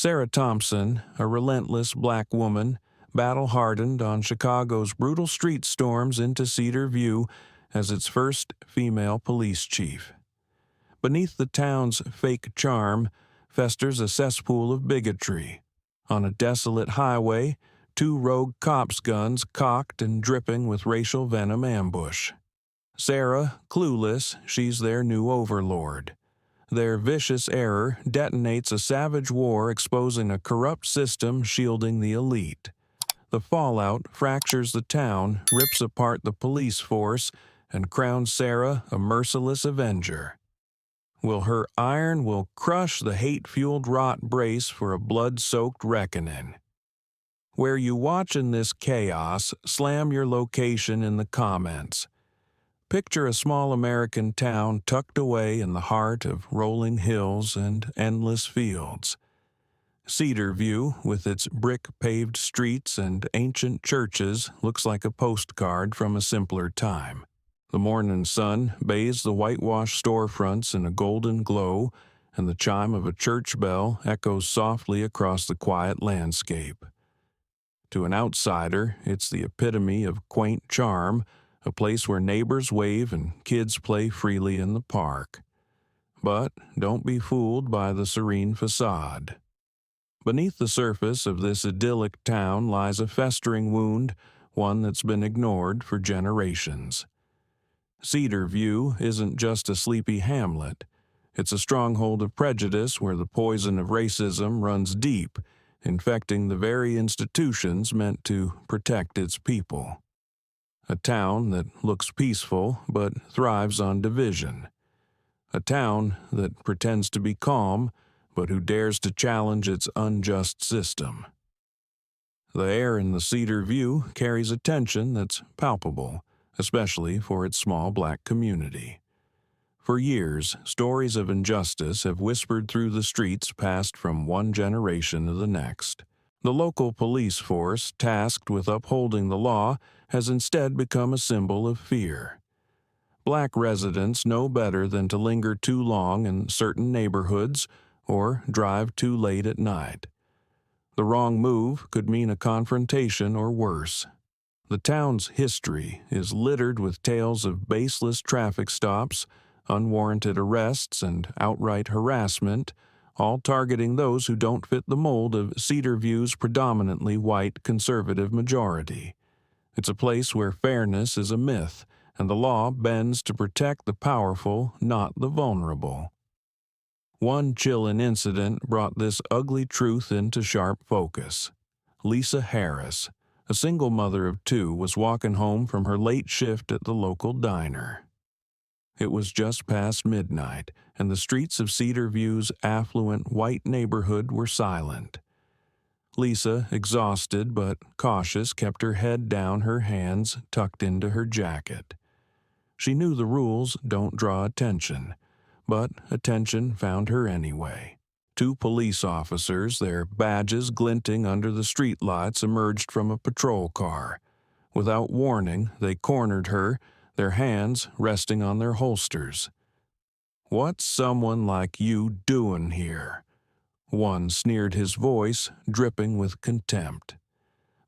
Sarah Thompson, a relentless black woman, battle-hardened on Chicago's brutal street storms into Cedar View as its first female police chief. Beneath the town's fake charm festers a cesspool of bigotry. On a desolate highway, two rogue cops' guns cocked and dripping with racial venom ambush. Sarah, clueless, she's their new overlord. Their vicious error detonates a savage war exposing a corrupt system shielding the elite. The fallout fractures the town, rips apart the police force, and crowns Sarah a merciless avenger. Her iron will crush the hate-fueled rot brace for a blood-soaked reckoning. Where you watchin' this chaos, slam your location in the comments. Picture a small American town tucked away in the heart of rolling hills and endless fields. Cedar View, with its brick-paved streets and ancient churches, looks like a postcard from a simpler time. The morning sun bathes the whitewashed storefronts in a golden glow, and the chime of a church bell echoes softly across the quiet landscape. To an outsider, it's the epitome of quaint charm, a place where neighbors wave and kids play freely in the park. But don't be fooled by the serene facade. Beneath the surface of this idyllic town lies a festering wound, one that's been ignored for generations. Cedar View isn't just a sleepy hamlet. It's a stronghold of prejudice where the poison of racism runs deep, infecting the very institutions meant to protect its people. A town that looks peaceful but thrives on division. A town that pretends to be calm but who dares to challenge its unjust system. The air in the Cedar View carries a tension that's palpable, especially for its small black community. For years, stories of injustice have whispered through the streets passed from one generation to the next. The local police force, tasked with upholding the law, has instead become a symbol of fear. Black residents know better than to linger too long in certain neighborhoods or drive too late at night. The wrong move could mean a confrontation or worse. The town's history is littered with tales of baseless traffic stops, unwarranted arrests, and outright harassment, all targeting those who don't fit the mold of Cedar View's predominantly white conservative majority. It's a place where fairness is a myth, and the law bends to protect the powerful, not the vulnerable. One chilling incident brought this ugly truth into sharp focus. Lisa Harris, a single mother of two, was walking home from her late shift at the local diner. It was just past midnight, and the streets of Cedar View's affluent white neighborhood were silent. Lisa, exhausted but cautious, kept her head down, her hands tucked into her jacket. She knew the rules don't draw attention, but attention found her anyway. Two police officers, their badges glinting under the streetlights, emerged from a patrol car. Without warning, they cornered her, their hands resting on their holsters. "What's someone like you doing here?" One sneered, his voice dripping with contempt.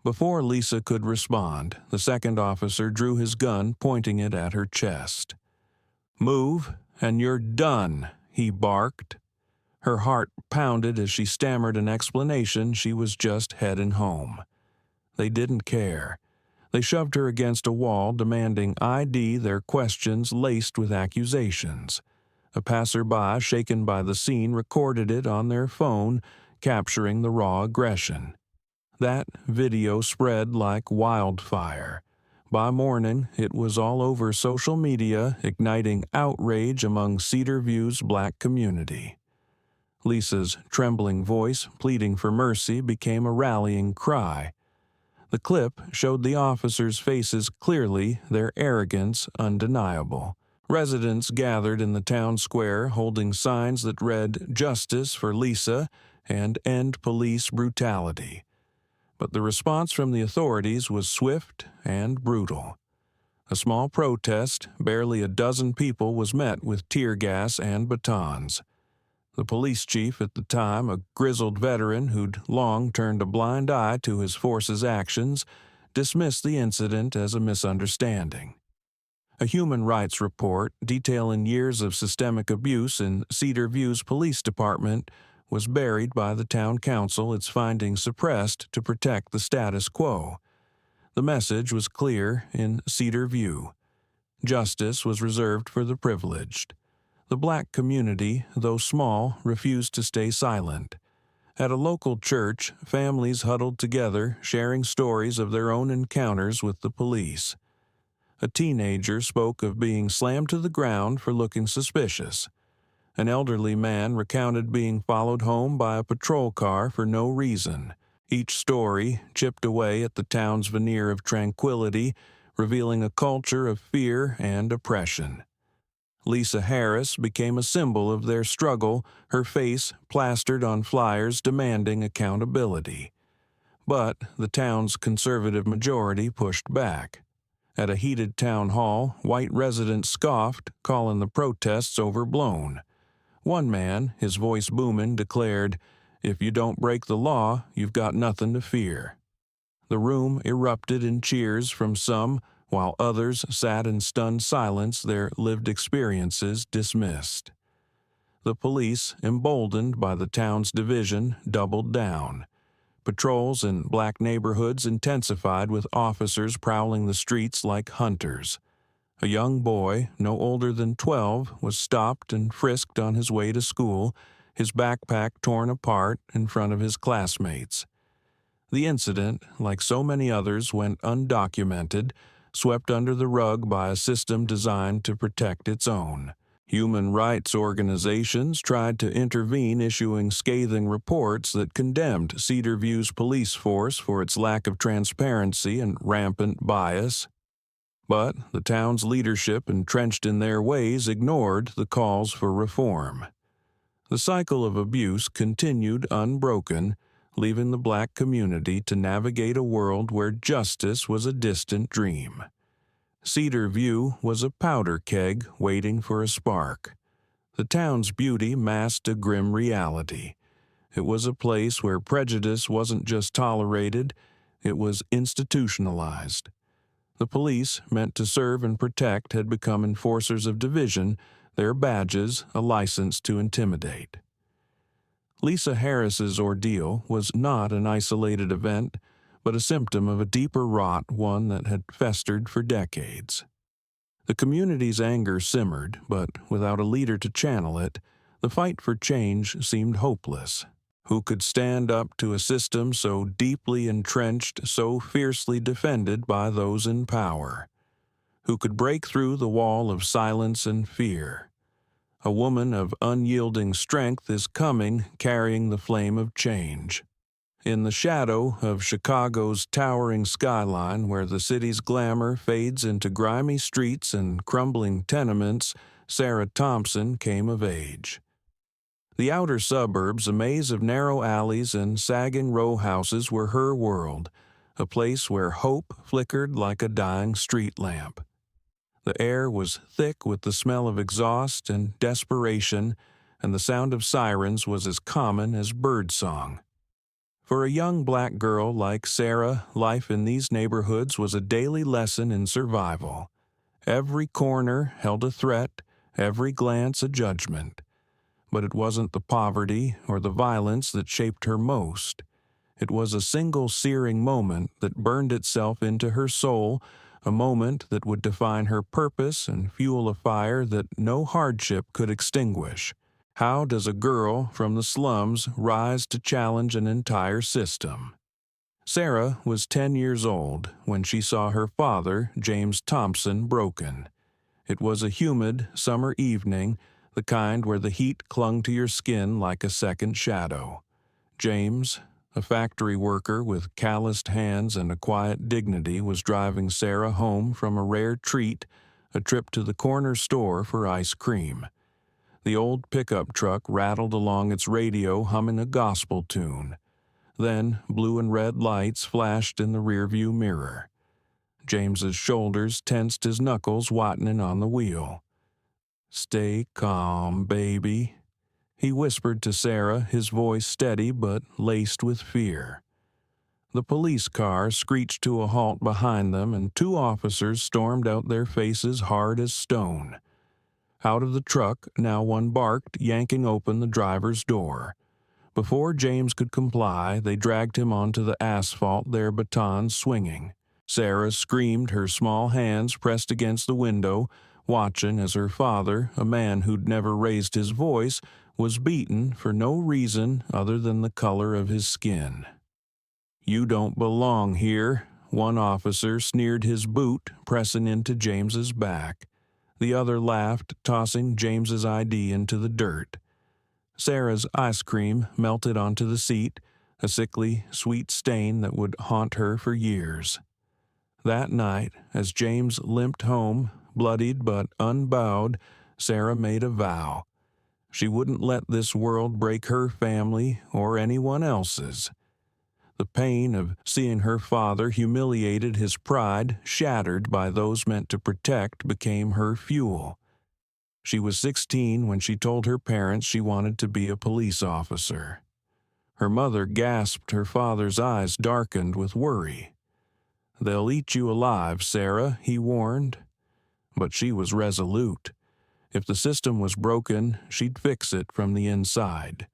Before Lisa could respond, the second officer drew his gun, pointing it at her chest. "Move, and you're done," he barked. Her heart pounded as she stammered an explanation she was just heading home. They didn't care. They shoved her against a wall, demanding ID, their questions laced with accusations. A passerby, shaken by the scene, recorded it on their phone, capturing the raw aggression. That video spread like wildfire. By morning, it was all over social media, igniting outrage among Cedar View's black community. Lisa's trembling voice, pleading for mercy, became a rallying cry. The clip showed the officers' faces clearly, their arrogance undeniable. Residents gathered in the town square, holding signs that read "Justice for Lisa" and "End Police Brutality." But the response from the authorities was swift and brutal. A small protest, barely a dozen people, was met with tear gas and batons. The police chief at the time, a grizzled veteran who'd long turned a blind eye to his force's actions, dismissed the incident as a misunderstanding. A human rights report detailing years of systemic abuse in Cedar View's police department was buried by the town council, its findings suppressed to protect the status quo. The message was clear in Cedar View. Justice was reserved for the privileged. The black community, though small, refused to stay silent. At a local church, families huddled together, sharing stories of their own encounters with the police. A teenager spoke of being slammed to the ground for looking suspicious. An elderly man recounted being followed home by a patrol car for no reason. Each story chipped away at the town's veneer of tranquility, revealing a culture of fear and oppression. Lisa Harris became a symbol of their struggle, her face plastered on flyers demanding accountability. But the town's conservative majority pushed back. At a heated town hall, white residents scoffed, calling the protests overblown. One man, his voice booming, declared, "If you don't break the law, you've got nothing to fear." The room erupted in cheers from some, while others sat in stunned silence, their lived experiences dismissed. The police, emboldened by the town's division, doubled down. Patrols in black neighborhoods intensified, with officers prowling the streets like hunters. A young boy, no older than 12, was stopped and frisked on his way to school, his backpack torn apart in front of his classmates. The incident, like so many others, went undocumented, swept under the rug by a system designed to protect its own. Human rights organizations tried to intervene, issuing scathing reports that condemned Cedar View's police force for its lack of transparency and rampant bias. But the town's leadership, entrenched in their ways, ignored the calls for reform. The cycle of abuse continued unbroken, leaving the black community to navigate a world where justice was a distant dream. Cedar View was a powder keg waiting for a spark. The town's beauty masked a grim reality. It was a place where prejudice wasn't just tolerated, it was institutionalized. The police, meant to serve and protect, had become enforcers of division, their badges a license to intimidate. Lisa Harris's ordeal was not an isolated event, but a symptom of a deeper rot, one that had festered for decades. The community's anger simmered, but without a leader to channel it, the fight for change seemed hopeless. Who could stand up to a system so deeply entrenched, so fiercely defended by those in power? Who could break through the wall of silence and fear? A woman of unyielding strength is coming, carrying the flame of change. In the shadow of Chicago's towering skyline, where the city's glamour fades into grimy streets and crumbling tenements, Sarah Thompson came of age. The outer suburbs, a maze of narrow alleys and sagging row houses, were her world, a place where hope flickered like a dying street lamp. The air was thick with the smell of exhaust and desperation, and the sound of sirens was as common as birdsong. For a young black girl like Sarah, life in these neighborhoods was a daily lesson in survival. Every corner held a threat, every glance a judgment. But it wasn't the poverty or the violence that shaped her most. It was a single searing moment that burned itself into her soul, a moment that would define her purpose and fuel a fire that no hardship could extinguish. How does a girl from the slums rise to challenge an entire system? Sarah was 10 years old when she saw her father, James Thompson, broken. It was a humid summer evening, the kind where the heat clung to your skin like a second shadow. James, a factory worker with calloused hands and a quiet dignity, was driving Sarah home from a rare treat, a trip to the corner store for ice cream. The old pickup truck rattled along its radio, humming a gospel tune. Then blue and red lights flashed in the rearview mirror. James's shoulders tensed, his knuckles whitening on the wheel. "Stay calm, baby." He whispered to Sarah, his voice steady but laced with fear. The police car screeched to a halt behind them, and 2 officers stormed out, their faces hard as stone. Out of the truck, now one barked, yanking open the driver's door. Before James could comply, they dragged him onto the asphalt, their batons swinging. Sarah screamed, her small hands pressed against the window, watching as her father, a man who'd never raised his voice, was beaten for no reason other than the color of his skin. "You don't belong here," one officer sneered, his boot pressing into James's back. The other laughed, tossing James's ID into the dirt. Sarah's ice cream melted onto the seat, a sickly, sweet stain that would haunt her for years. That night, as James limped home, bloodied but unbowed, Sarah made a vow. She wouldn't let this world break her family or anyone else's. The pain of seeing her father humiliated, his pride shattered by those meant to protect, became her fuel. She was 16 when she told her parents she wanted to be a police officer. Her mother gasped, her father's eyes darkened with worry. "They'll eat you alive, Sarah," he warned. But she was resolute. If the system was broken, she'd fix it from the inside.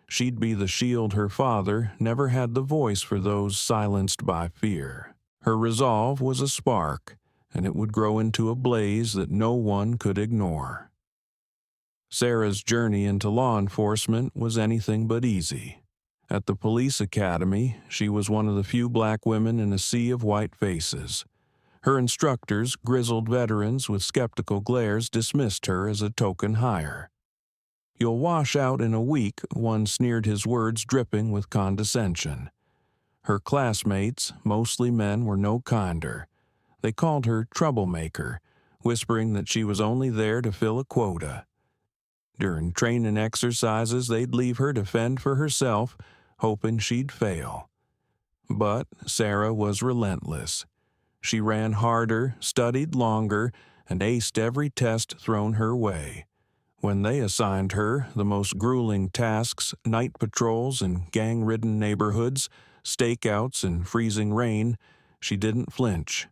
She'd be the shield her father never had the voice for, those silenced by fear. Her resolve was a spark, and it would grow into a blaze that no one could ignore. Sarah's journey into law enforcement was anything but easy. At the police academy, she was one of the few black women in a sea of white faces. Her instructors, grizzled veterans with skeptical glares, dismissed her as a token hire. "You'll wash out in a week," one sneered, his words dripping with condescension. Her classmates, mostly men, were no kinder. They called her troublemaker, whispering that she was only there to fill a quota. During training exercises, they'd leave her to fend for herself, hoping she'd fail. But Sarah was relentless. She ran harder, studied longer, and aced every test thrown her way. When they assigned her the most grueling tasks, night patrols in gang-ridden neighborhoods, stakeouts in freezing rain, she didn't flinch.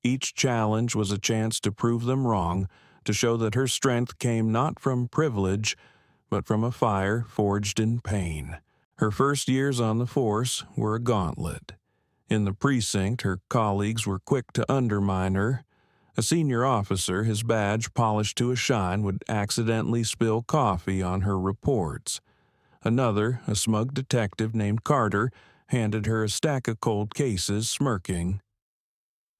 Each challenge was a chance to prove them wrong, to show that her strength came not from privilege, but from a fire forged in pain. Her first years on the force were a gauntlet. In the precinct, her colleagues were quick to undermine her. A senior officer, his badge polished to a shine, would accidentally spill coffee on her reports. Another, a smug detective named Carter, handed her a stack of cold cases, smirking.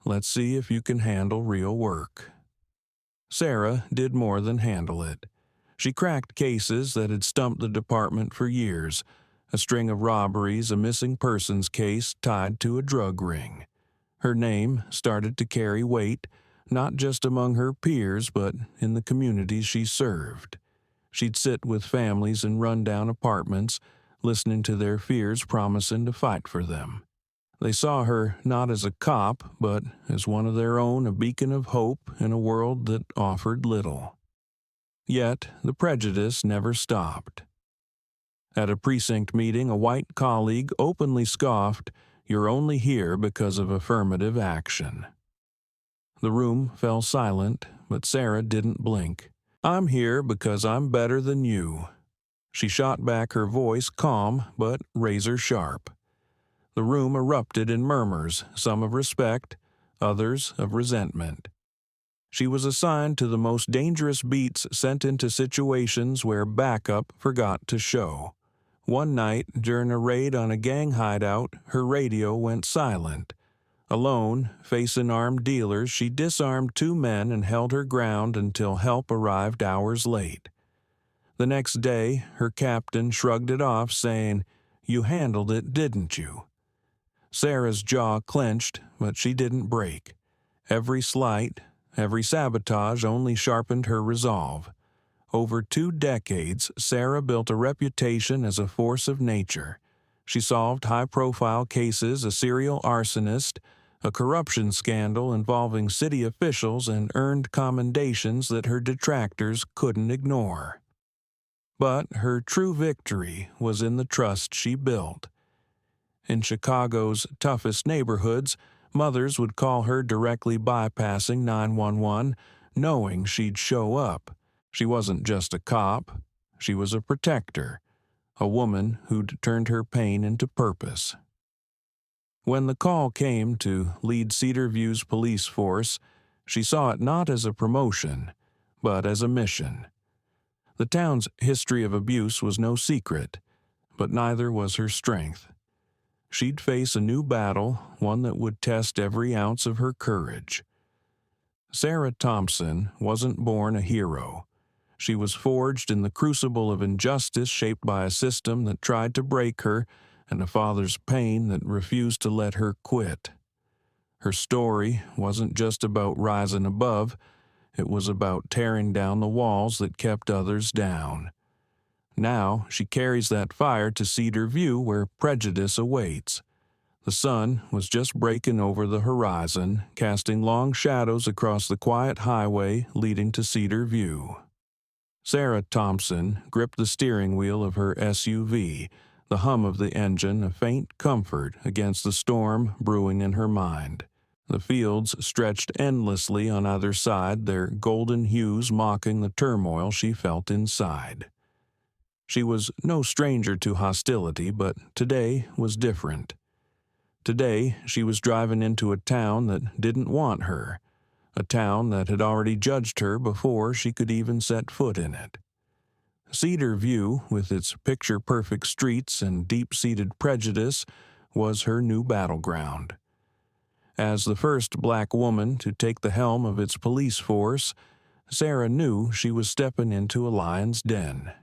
"Let's see if you can handle real work." Sarah did more than handle it. She cracked cases that had stumped the department for years, a string of robberies, a missing persons case tied to a drug ring. Her name started to carry weight, not just among her peers, but in the communities she served. She'd sit with families in rundown apartments, listening to their fears, promising to fight for them. They saw her not as a cop, but as one of their own, a beacon of hope in a world that offered little. Yet the prejudice never stopped. At a precinct meeting, a white colleague openly scoffed, "You're only here because of affirmative action." The room fell silent, but Sarah didn't blink. "I'm here because I'm better than you." She shot back, her voice calm but razor sharp. The room erupted in murmurs, some of respect, others of resentment. She was assigned to the most dangerous beats, sent into situations where backup forgot to show. One night, during a raid on a gang hideout, her radio went silent. Alone, facing armed dealers, she disarmed 2 men and held her ground until help arrived hours late. The next day, her captain shrugged it off, saying, "You handled it, didn't you?" Sarah's jaw clenched, but she didn't break. Every slight, every sabotage only sharpened her resolve. Over 2 decades, Sarah built a reputation as a force of nature. She solved high-profile cases, a serial arsonist, a corruption scandal involving city officials, and earned commendations that her detractors couldn't ignore. But her true victory was in the trust she built. In Chicago's toughest neighborhoods, mothers would call her directly bypassing 911, knowing she'd show up. She wasn't just a cop, she was a protector, a woman who'd turned her pain into purpose. When the call came to lead Cedar View's police force, she saw it not as a promotion, but as a mission. The town's history of abuse was no secret, but neither was her strength. She'd face a new battle, one that would test every ounce of her courage. Sarah Thompson wasn't born a hero. She was forged in the crucible of injustice shaped by a system that tried to break her and a father's pain that refused to let her quit. Her story wasn't just about rising above, it was about tearing down the walls that kept others down. Now she carries that fire to Cedar View where prejudice awaits. The sun was just breaking over the horizon, casting long shadows across the quiet highway leading to Cedar View. Sarah Thompson gripped the steering wheel of her SUV, the hum of the engine a faint comfort against the storm brewing in her mind. The fields stretched endlessly on either side, their golden hues mocking the turmoil she felt inside. She was no stranger to hostility, but today was different. Today, she was driving into a town that didn't want her, a town that had already judged her before she could even set foot in it. Cedar View, with its picture-perfect streets and deep-seated prejudice, was her new battleground. As the first black woman to take the helm of its police force, Sarah knew she was stepping into a lion's den.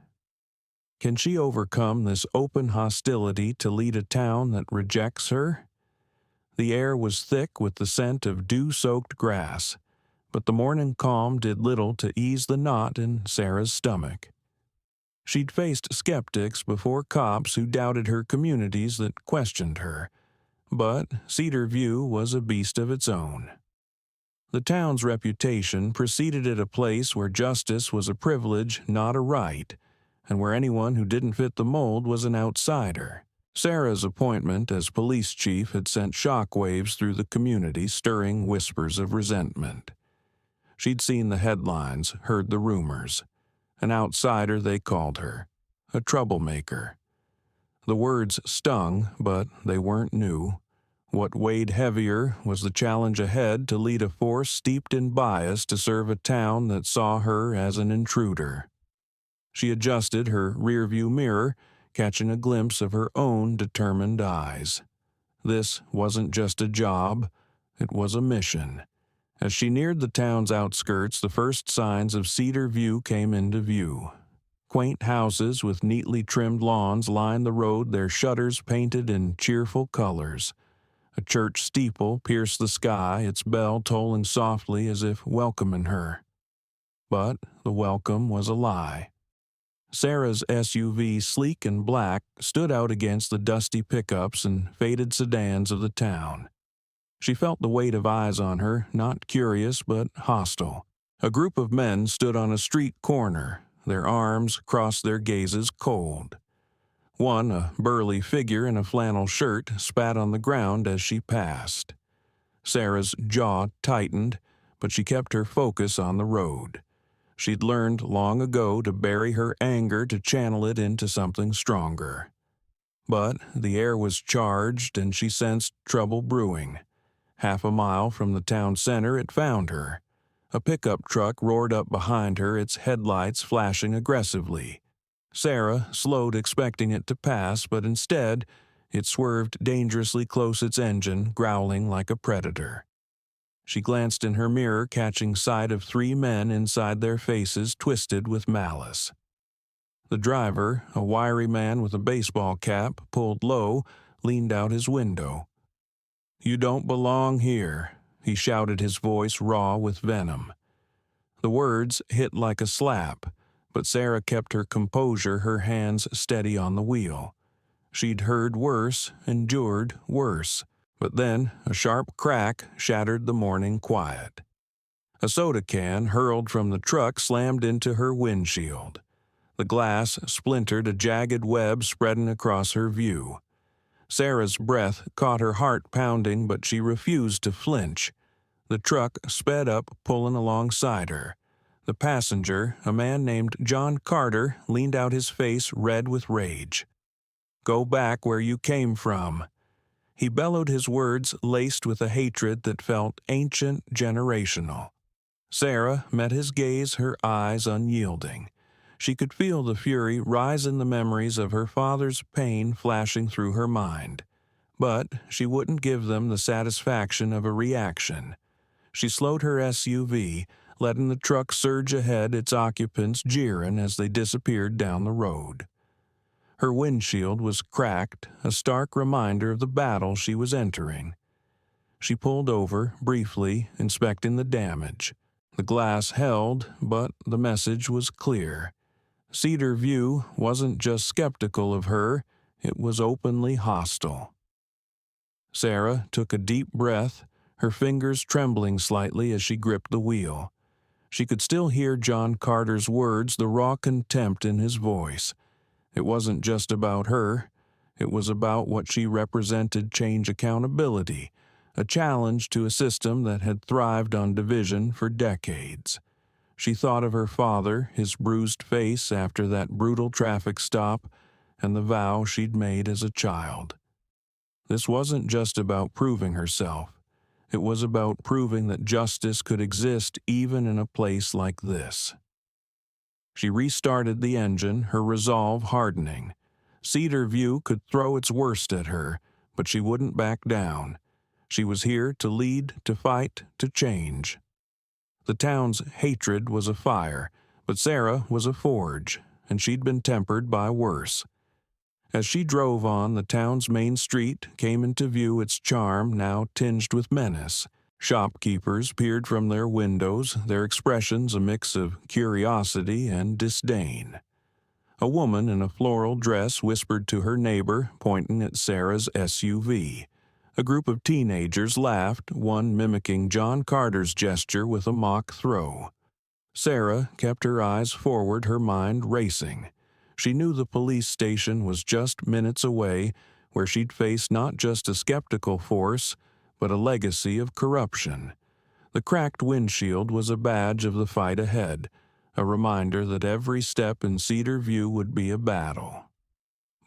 Can she overcome this open hostility to lead a town that rejects her? The air was thick with the scent of dew-soaked grass, but the morning calm did little to ease the knot in Sarah's stomach. She'd faced skeptics before, cops who doubted her, communities that questioned her, but Cedar View was a beast of its own. The town's reputation preceded it a place where justice was a privilege, not a right, and where anyone who didn't fit the mold was an outsider. Sarah's appointment as police chief had sent shockwaves through the community, stirring whispers of resentment. She'd seen the headlines, heard the rumors. An outsider, they called her. A troublemaker. The words stung, but they weren't new. What weighed heavier was the challenge ahead to lead a force steeped in bias to serve a town that saw her as an intruder. She adjusted her rearview mirror, catching a glimpse of her own determined eyes. This wasn't just a job, it was a mission. As she neared the town's outskirts, the first signs of Cedar View came into view. Quaint houses with neatly trimmed lawns lined the road, their shutters painted in cheerful colors. A church steeple pierced the sky, its bell tolling softly as if welcoming her. But the welcome was a lie. Sarah's SUV, sleek and black, stood out against the dusty pickups and faded sedans of the town. She felt the weight of eyes on her, not curious but hostile. A group of men stood on a street corner, their arms crossed, their gazes cold. One, a burly figure in a flannel shirt, spat on the ground as she passed. Sarah's jaw tightened, but she kept her focus on the road. She'd learned long ago to bury her anger, to channel it into something stronger. But the air was charged, and she sensed trouble brewing. Half a mile from the town center, it found her. A pickup truck roared up behind her, its headlights flashing aggressively. Sarah slowed, expecting it to pass, but instead, it swerved dangerously close, its engine growling like a predator. She glanced in her mirror, catching sight of 3 men inside, their faces twisted with malice. The driver, a wiry man with a baseball cap pulled low, leaned out his window. "You don't belong here," he shouted, his voice raw with venom. The words hit like a slap, but Sarah kept her composure, her hands steady on the wheel. She'd heard worse, endured worse. But then a sharp crack shattered the morning quiet. A soda can hurled from the truck slammed into her windshield. The glass splintered, a jagged web spreading across her view. Sarah's breath caught her heart pounding, but she refused to flinch. The truck sped up, pulling alongside her. The passenger, a man named John Carter, leaned out, his face red with rage. "Go back where you came from." He bellowed, his words laced with a hatred that felt ancient, generational. Sarah met his gaze, her eyes unyielding. She could feel the fury rise in the memories of her father's pain flashing through her mind. But she wouldn't give them the satisfaction of a reaction. She slowed her SUV, letting the truck surge ahead, its occupants jeering as they disappeared down the road. Her windshield was cracked, a stark reminder of the battle she was entering. She pulled over, briefly, inspecting the damage. The glass held, but the message was clear. Cedar View wasn't just skeptical of her, it was openly hostile. Sarah took a deep breath, her fingers trembling slightly as she gripped the wheel. She could still hear John Carter's words, the raw contempt in his voice. It wasn't just about her. It was about what she represented: change, accountability, a challenge to a system that had thrived on division for decades. She thought of her father, his bruised face after that brutal traffic stop, and the vow she'd made as a child. This wasn't just about proving herself. It was about proving that justice could exist even in a place like this. She restarted the engine, her resolve hardening. Cedar View could throw its worst at her, but she wouldn't back down. She was here to lead, to fight, to change. The town's hatred was a fire, but Sarah was a forge, and she'd been tempered by worse. As she drove on, the town's main street came into view, its charm now tinged with menace. Shopkeepers peered from their windows, their expressions a mix of curiosity and disdain. A woman in a floral dress whispered to her neighbor, pointing at Sarah's SUV. A group of teenagers laughed, one mimicking John Carter's gesture with a mock throw. Sarah kept her eyes forward, her mind racing. She knew the police station was just minutes away, where she'd face not just a skeptical force, but a legacy of corruption. The cracked windshield was a badge of the fight ahead, a reminder that every step in Cedar View would be a battle.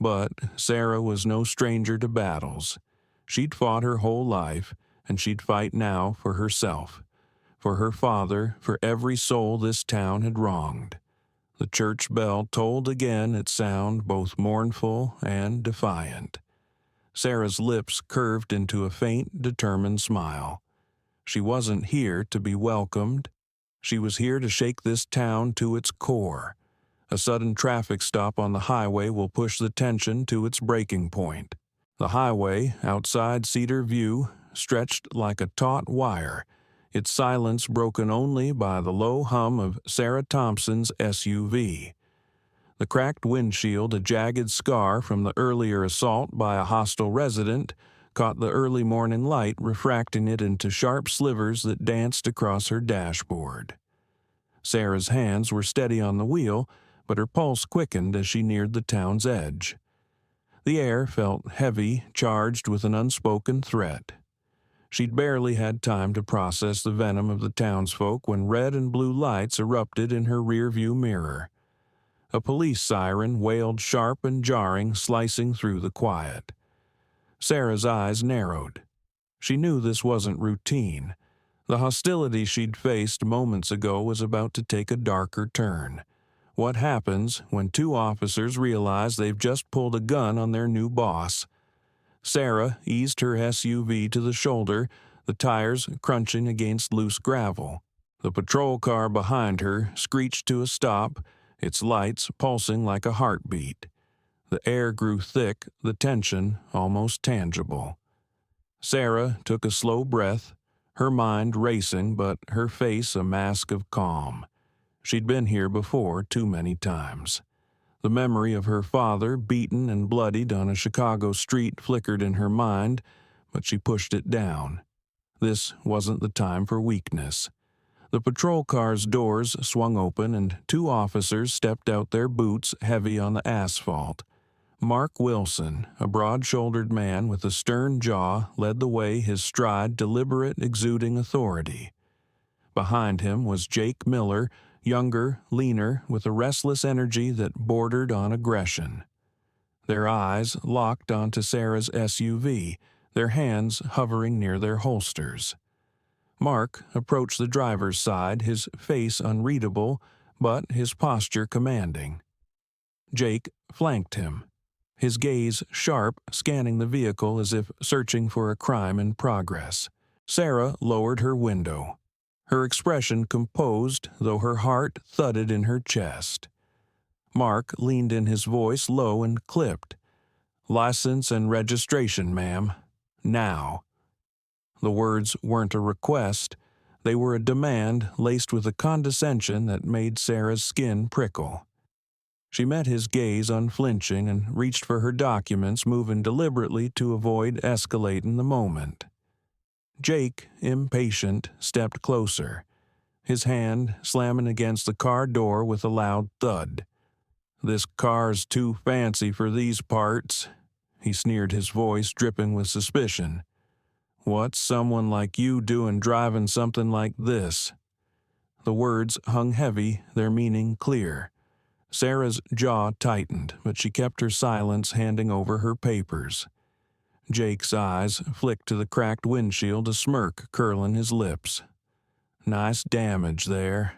But Sarah was no stranger to battles. She'd fought her whole life, and she'd fight now for herself, for her father, for every soul this town had wronged. The church bell tolled again, its sound both mournful and defiant. Sarah's lips curved into a faint, determined smile. She wasn't here to be welcomed. She was here to shake this town to its core. A sudden traffic stop on the highway will push the tension to its breaking point. The highway, outside Cedar View, stretched like a taut wire, its silence broken only by the low hum of Sarah Thompson's SUV. The cracked windshield, a jagged scar from the earlier assault by a hostile resident, caught the early morning light, refracting it into sharp slivers that danced across her dashboard. Sarah's hands were steady on the wheel, but her pulse quickened as she neared the town's edge. The air felt heavy, charged with an unspoken threat. She'd barely had time to process the venom of the townsfolk when red and blue lights erupted in her rearview mirror. A police siren wailed sharp and jarring, slicing through the quiet. Sarah's eyes narrowed. She knew this wasn't routine. The hostility she'd faced moments ago was about to take a darker turn. What happens when two officers realize they've just pulled a gun on their new boss? Sarah eased her SUV to the shoulder, the tires crunching against loose gravel. The patrol car behind her screeched to a stop, its lights pulsing like a heartbeat. The air grew thick, the tension almost tangible. Sarah took a slow breath, her mind racing but her face a mask of calm. She'd been here before too many times. The memory of her father, beaten and bloodied on a Chicago street, flickered in her mind, but she pushed it down. This wasn't the time for weakness. The patrol car's doors swung open and two officers stepped out, their boots heavy on the asphalt. Mark Wilson, a broad-shouldered man with a stern jaw, led the way, his stride deliberate, exuding authority. Behind him was Jake Miller, younger, leaner, with a restless energy that bordered on aggression. Their eyes locked onto Sarah's SUV, their hands hovering near their holsters. Mark approached the driver's side, his face unreadable, but his posture commanding. Jake flanked him, his gaze sharp, scanning the vehicle as if searching for a crime in progress. Sarah lowered her window, her expression composed, though her heart thudded in her chest. Mark leaned in, his voice low and clipped. "License and registration, ma'am. Now." The words weren't a request. They were a demand laced with a condescension that made Sarah's skin prickle. She met his gaze unflinching and reached for her documents, moving deliberately to avoid escalating the moment. Jake, impatient, stepped closer, his hand slamming against the car door with a loud thud. "This car's too fancy for these parts," he sneered, his voice dripping with suspicion. "What's someone like you doing driving something like this?" The words hung heavy, their meaning clear. Sarah's jaw tightened, but she kept her silence, handing over her papers. Jake's eyes flicked to the cracked windshield, a smirk curling his lips. "Nice damage there.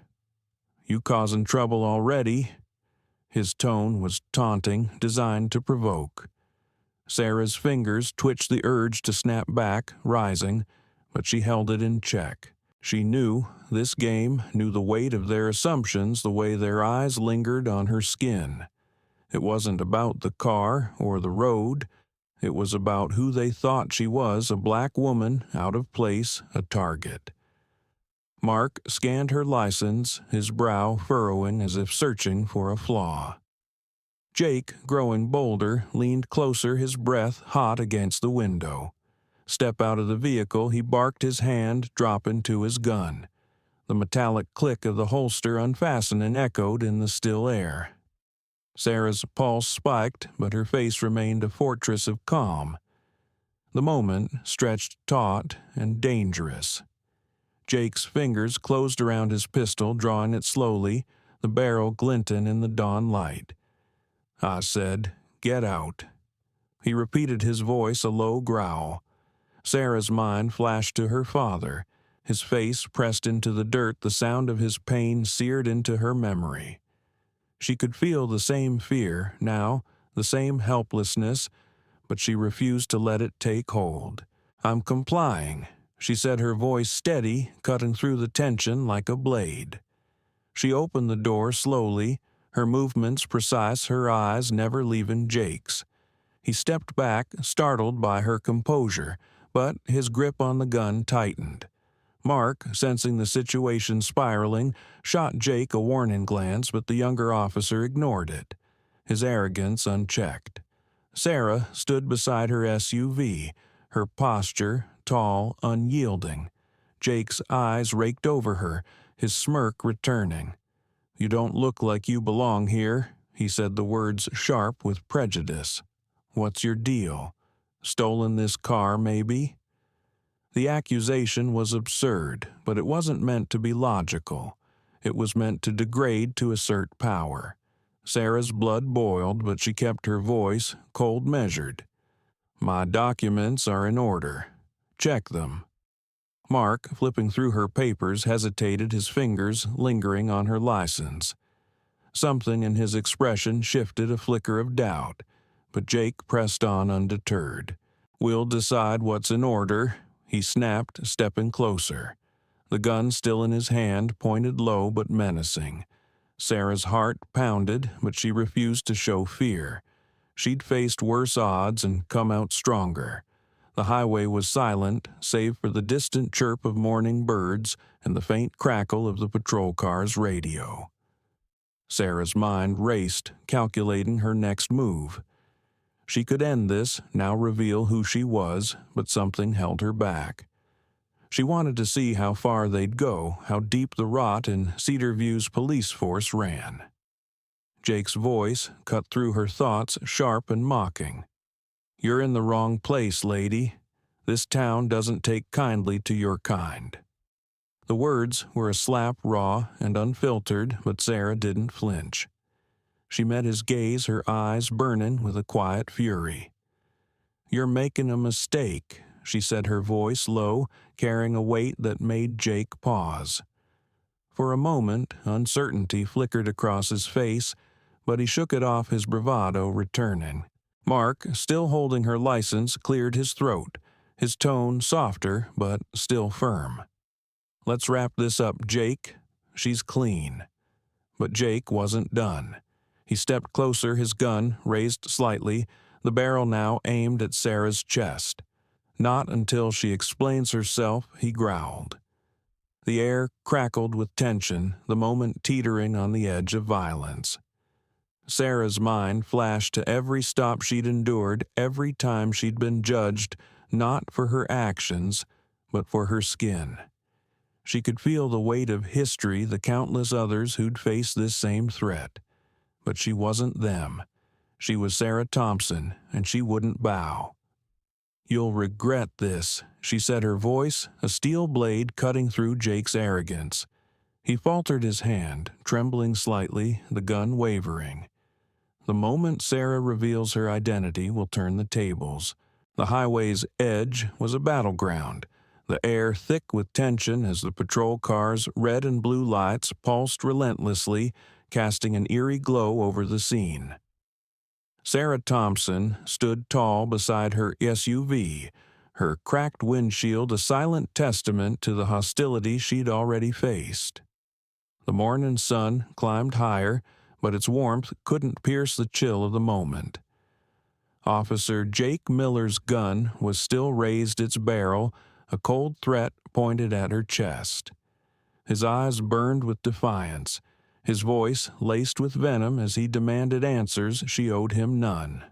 You causing trouble already?" His tone was taunting, designed to provoke. Sarah's fingers twitched the urge to snap back, rising, but she held it in check. She knew this game, knew the weight of their assumptions, the way their eyes lingered on her skin. It wasn't about the car or the road. It was about who they thought she was, a black woman, out of place, a target. Mark scanned her license, his brow furrowing as if searching for a flaw. Jake, growing bolder, leaned closer, his breath hot against the window. Step out of the vehicle, he barked, his hand dropping to his gun. The metallic click of the holster unfastening echoed in the still air. Sarah's pulse spiked, but her face remained a fortress of calm. The moment stretched taut and dangerous. Jake's fingers closed around his pistol, drawing it slowly, the barrel glinting in the dawn light. "I said, get out." He repeated, his voice a low growl. Sarah's mind flashed to her father, his face pressed into the dirt, the sound of his pain seared into her memory. She could feel the same fear now, the same helplessness, but she refused to let it take hold. "I'm complying," she said, her voice steady, cutting through the tension like a blade. She opened the door slowly, her movements precise, her eyes never leaving Jake's. He stepped back, startled by her composure, but his grip on the gun tightened. Mark, sensing the situation spiraling, shot Jake a warning glance, but the younger officer ignored it, his arrogance unchecked. Sarah stood beside her SUV, her posture tall, unyielding. Jake's eyes raked over her, his smirk returning. "You don't look like you belong here," he said, the words sharp with prejudice. "What's your deal? Stolen this car, maybe?" The accusation was absurd, but it wasn't meant to be logical. It was meant to degrade, to assert power. Sarah's blood boiled, but she kept her voice cold measured. "My documents are in order. Check them." Mark, flipping through her papers, hesitated, his fingers lingering on her license. Something in his expression shifted, a flicker of doubt, but Jake pressed on undeterred. "We'll decide what's in order," he snapped, stepping closer. The gun still in his hand, pointed low but menacing. Sarah's heart pounded, but she refused to show fear. She'd faced worse odds and come out stronger. The highway was silent, save for the distant chirp of morning birds and the faint crackle of the patrol car's radio. Sarah's mind raced, calculating her next move. She could end this, now reveal who she was, but something held her back. She wanted to see how far they'd go, how deep the rot in Cedar View's police force ran. Jake's voice cut through her thoughts, sharp and mocking. "You're in the wrong place, lady. This town doesn't take kindly to your kind." The words were a slap, raw and unfiltered, but Sarah didn't flinch. She met his gaze, her eyes burning with a quiet fury. "You're making a mistake," she said, her voice low, carrying a weight that made Jake pause. For a moment, uncertainty flickered across his face, but he shook it off, his bravado returning. Mark, still holding her license, cleared his throat, his tone softer but still firm. "Let's wrap this up, Jake. She's clean." But Jake wasn't done. He stepped closer, his gun raised slightly, the barrel now aimed at Sarah's chest. "Not until she explains herself," he growled. The air crackled with tension, the moment teetering on the edge of violence. Sarah's mind flashed to every stop she'd endured, every time she'd been judged, not for her actions, but for her skin. She could feel the weight of history, the countless others who'd faced this same threat. But she wasn't them. She was Sarah Thompson, and she wouldn't bow. "You'll regret this," she said, her voice a steel blade cutting through Jake's arrogance. He faltered his hand, trembling slightly, the gun wavering. The moment Sarah reveals her identity will turn the tables. The highway's edge was a battleground, the air thick with tension as the patrol cars' red and blue lights pulsed relentlessly, casting an eerie glow over the scene. Sarah Thompson stood tall beside her SUV, her cracked windshield a silent testament to the hostility she'd already faced. The morning sun climbed higher, but its warmth couldn't pierce the chill of the moment. Officer Jake Miller's gun was still raised, its barrel, a cold threat pointed at her chest. His eyes burned with defiance, his voice laced with venom as he demanded answers she owed him none.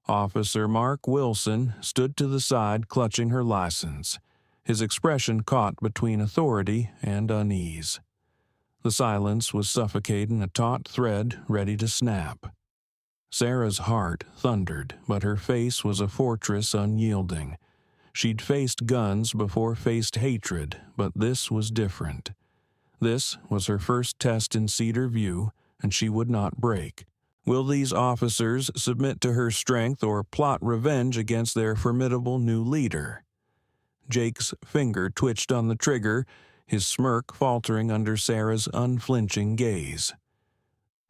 Officer Mark Wilson stood to the side, clutching her license, his expression caught between authority and unease. The silence was suffocating, a taut thread ready to snap. Sarah's heart thundered, but her face was a fortress unyielding. She'd faced guns before, faced hatred, but this was different. This was her first test in Cedar View, and she would not break. Will these officers submit to her strength or plot revenge against their formidable new leader? Jake's finger twitched on the trigger, his smirk faltering under Sarah's unflinching gaze.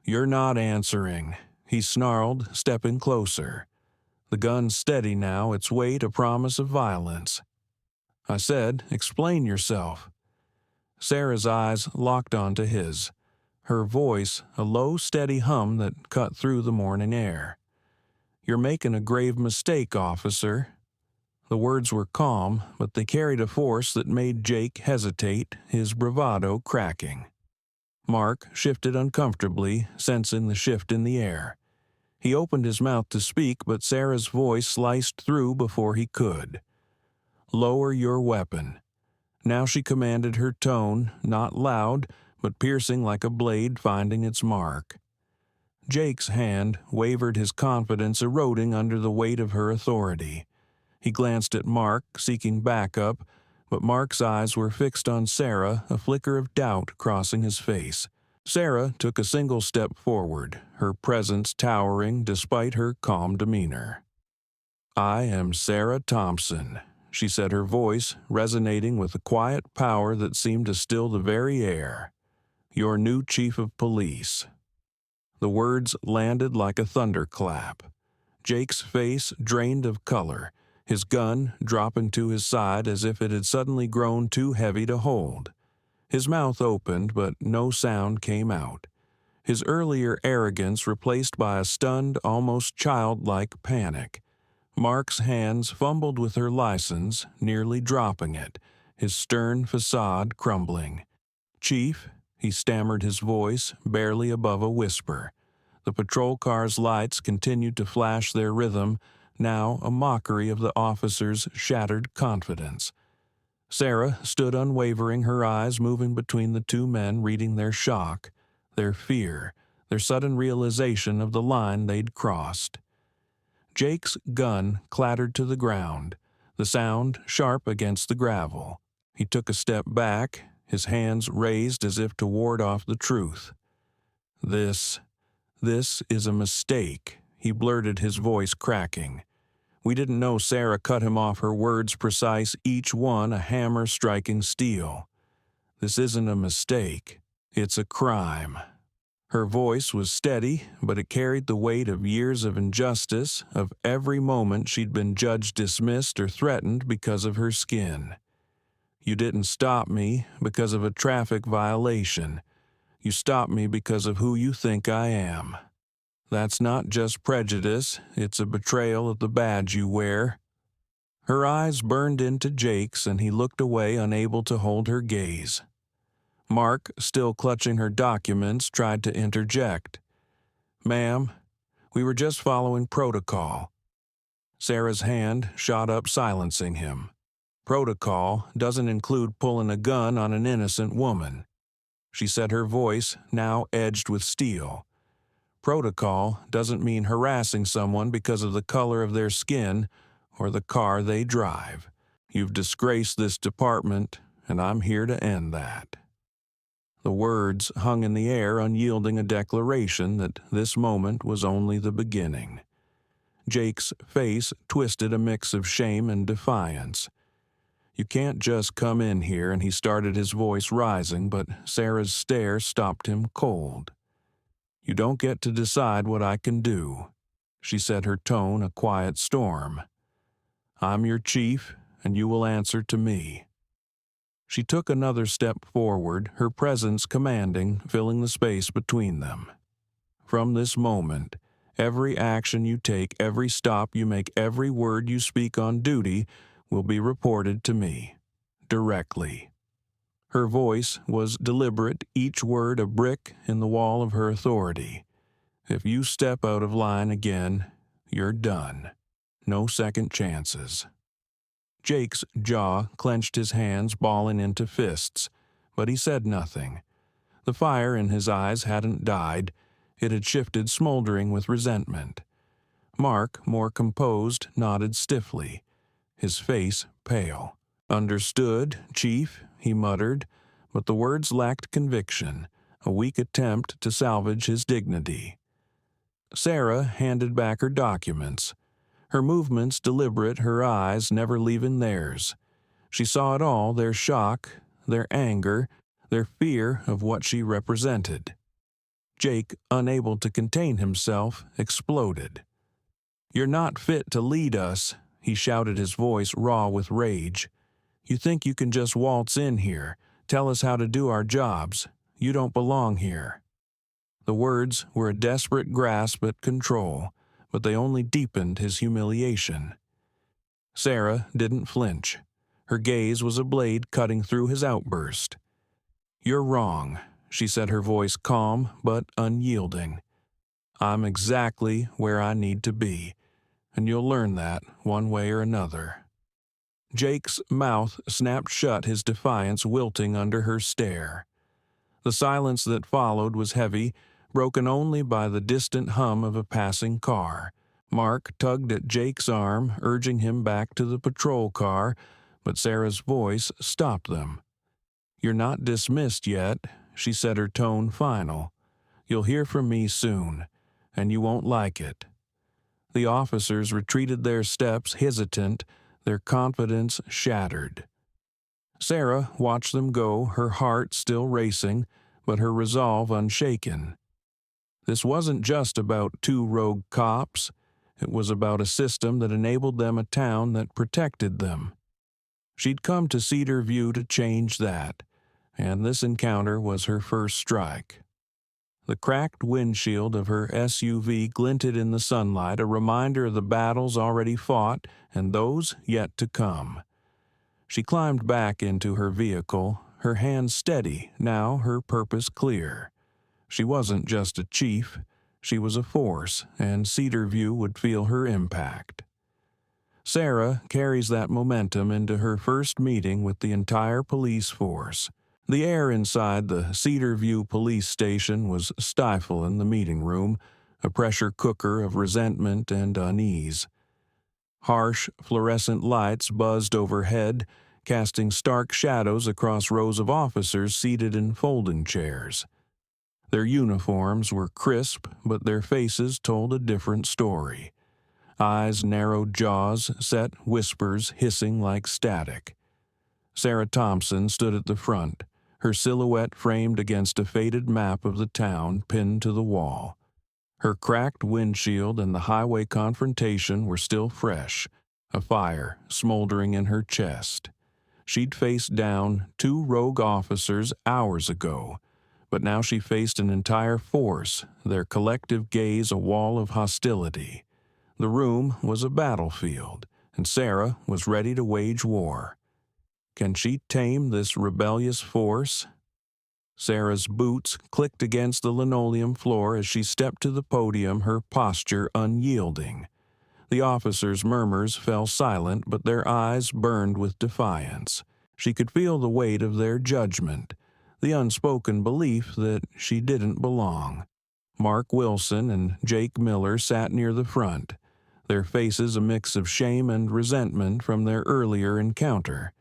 "You're not answering," he snarled, stepping closer. The gun steady now, its weight a promise of violence. "I said, explain yourself." Sarah's eyes locked onto his, her voice a low, steady hum that cut through the morning air. "You're making a grave mistake, officer." The words were calm, but they carried a force that made Jake hesitate, his bravado cracking. Mark shifted uncomfortably, sensing the shift in the air. He opened his mouth to speak, but Sarah's voice sliced through before he could. "Lower your weapon." Now she commanded, her tone, not loud, but piercing like a blade finding its mark. Jake's hand wavered, his confidence eroding under the weight of her authority. He glanced at Mark, seeking backup, but Mark's eyes were fixed on Sarah, a flicker of doubt crossing his face. Sarah took a single step forward, her presence towering despite her calm demeanor. "I am Sarah Thompson," she said, her voice resonating with a quiet power that seemed to still the very air. "Your new chief of police." The words landed like a thunderclap. Jake's face drained of color, his gun dropping to his side as if it had suddenly grown too heavy to hold. His mouth opened, but no sound came out. His earlier arrogance replaced by a stunned, almost childlike panic. Mark's hands fumbled with her license, nearly dropping it, his stern facade crumbling. "Chief," he stammered, his voice barely above a whisper. The patrol car's lights continued to flash their rhythm, now a mockery of the officer's shattered confidence. Sarah stood unwavering, her eyes moving between the two men, reading their shock, their fear, their sudden realization of the line they'd crossed. Jake's gun clattered to the ground, the sound sharp against the gravel. He took a step back, his hands raised as if to ward off the truth. This is a mistake," he blurted, his voice cracking. We didn't know Sarah cut him off, her words precise, each one a hammer striking steel. "This isn't a mistake. It's a crime." Her voice was steady, but it carried the weight of years of injustice, of every moment she'd been judged dismissed or threatened because of her skin. "You didn't stop me because of a traffic violation. You stopped me because of who you think I am. That's not just prejudice, it's a betrayal of the badge you wear." Her eyes burned into Jake's, and he looked away, unable to hold her gaze. Mark, still clutching her documents, tried to interject. "Ma'am, we were just following protocol." Sarah's hand shot up, silencing him. "Protocol doesn't include pulling a gun on an innocent woman," she said, her voice now edged with steel. "Protocol doesn't mean harassing someone because of the color of their skin or the car they drive. You've disgraced this department, and I'm here to end that." The words hung in the air, unyielding, a declaration that this moment was only the beginning. Jake's face twisted, a mix of shame and defiance. "You can't just come in here," and he started, his voice rising, but Sarah's stare stopped him cold. "You don't get to decide what I can do," she said, her tone a quiet storm. "I'm your chief, and you will answer to me." She took another step forward, her presence commanding, filling the space between them. "From this moment, every action you take, every stop you make, every word you speak on duty will be reported to me, directly." Her voice was deliberate, each word a brick in the wall of her authority. "If you step out of line again, you're done. No second chances." Jake's jaw clenched, his hands balling into fists, but he said nothing. The fire in his eyes hadn't died. It had shifted, smoldering with resentment. Mark, more composed, nodded stiffly, his face pale. "Understood, Chief," he muttered, but the words lacked conviction, a weak attempt to salvage his dignity. Sarah handed back her documents, her movements deliberate, her eyes never leaving theirs. She saw it all, their shock, their anger, their fear of what she represented. Jake, unable to contain himself, exploded. "You're not fit to lead us," he shouted, his voice raw with rage. "You think you can just waltz in here, tell us how to do our jobs. You don't belong here." The words were a desperate grasp at control, but they only deepened his humiliation. Sarah didn't flinch. Her gaze was a blade cutting through his outburst. "You're wrong," she said, her voice calm but unyielding. "I'm exactly where I need to be, and you'll learn that one way or another." Jake's mouth snapped shut, his defiance wilting under her stare. The silence that followed was heavy, broken only by the distant hum of a passing car. Mark tugged at Jake's arm, urging him back to the patrol car, but Sarah's voice stopped them. "You're not dismissed yet," she said, her tone final. "You'll hear from me soon, and you won't like it." The officers retreated their steps, hesitant, their confidence shattered. Sarah watched them go, her heart still racing, but her resolve unshaken. This wasn't just about two rogue cops. It was about a system that enabled them, a town that protected them. She'd come to Cedar View to change that, and this encounter was her first strike. The cracked windshield of her SUV glinted in the sunlight, a reminder of the battles already fought and those yet to come. She climbed back into her vehicle, her hands steady, now her purpose clear. She wasn't just a chief, she was a force, and Cedar View would feel her impact. Sarah carries that momentum into her first meeting with the entire police force. The air inside the Cedar View police station was stifle in the meeting room, a pressure cooker of resentment and unease. Harsh, fluorescent lights buzzed overhead, casting stark shadows across rows of officers seated in folding chairs. Their uniforms were crisp, but their faces told a different story. Eyes, narrowed jaws, set whispers hissing like static. Sarah Thompson stood at the front, her silhouette framed against a faded map of the town pinned to the wall. Her cracked windshield and the highway confrontation were still fresh, a fire smoldering in her chest. She'd faced down 2 rogue officers hours ago, but now she faced an entire force, their collective gaze a wall of hostility. The room was a battlefield, and Sarah was ready to wage war. Can she tame this rebellious force? Sarah's boots clicked against the linoleum floor as she stepped to the podium, her posture unyielding. The officers' murmurs fell silent, but their eyes burned with defiance. She could feel the weight of their judgment, the unspoken belief that she didn't belong. Mark Wilson and Jake Miller sat near the front, their faces a mix of shame and resentment from their earlier encounter.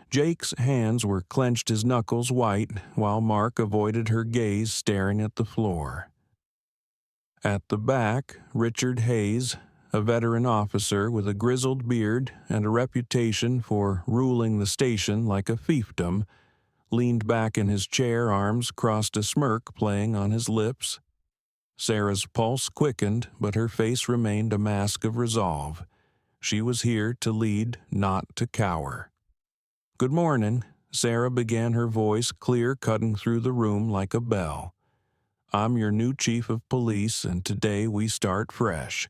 Jake's hands were clenched, his knuckles white, while Mark avoided her gaze, staring at the floor. At the back, Richard Hayes, a veteran officer with a grizzled beard and a reputation for ruling the station like a fiefdom, leaned back in his chair, arms crossed, a smirk playing on his lips. Sarah's pulse quickened, but her face remained a mask of resolve. She was here to lead, not to cower. "Good morning," Sarah began, her voice clear, cutting through the room like a bell. "I'm your new chief of police, and today we start fresh.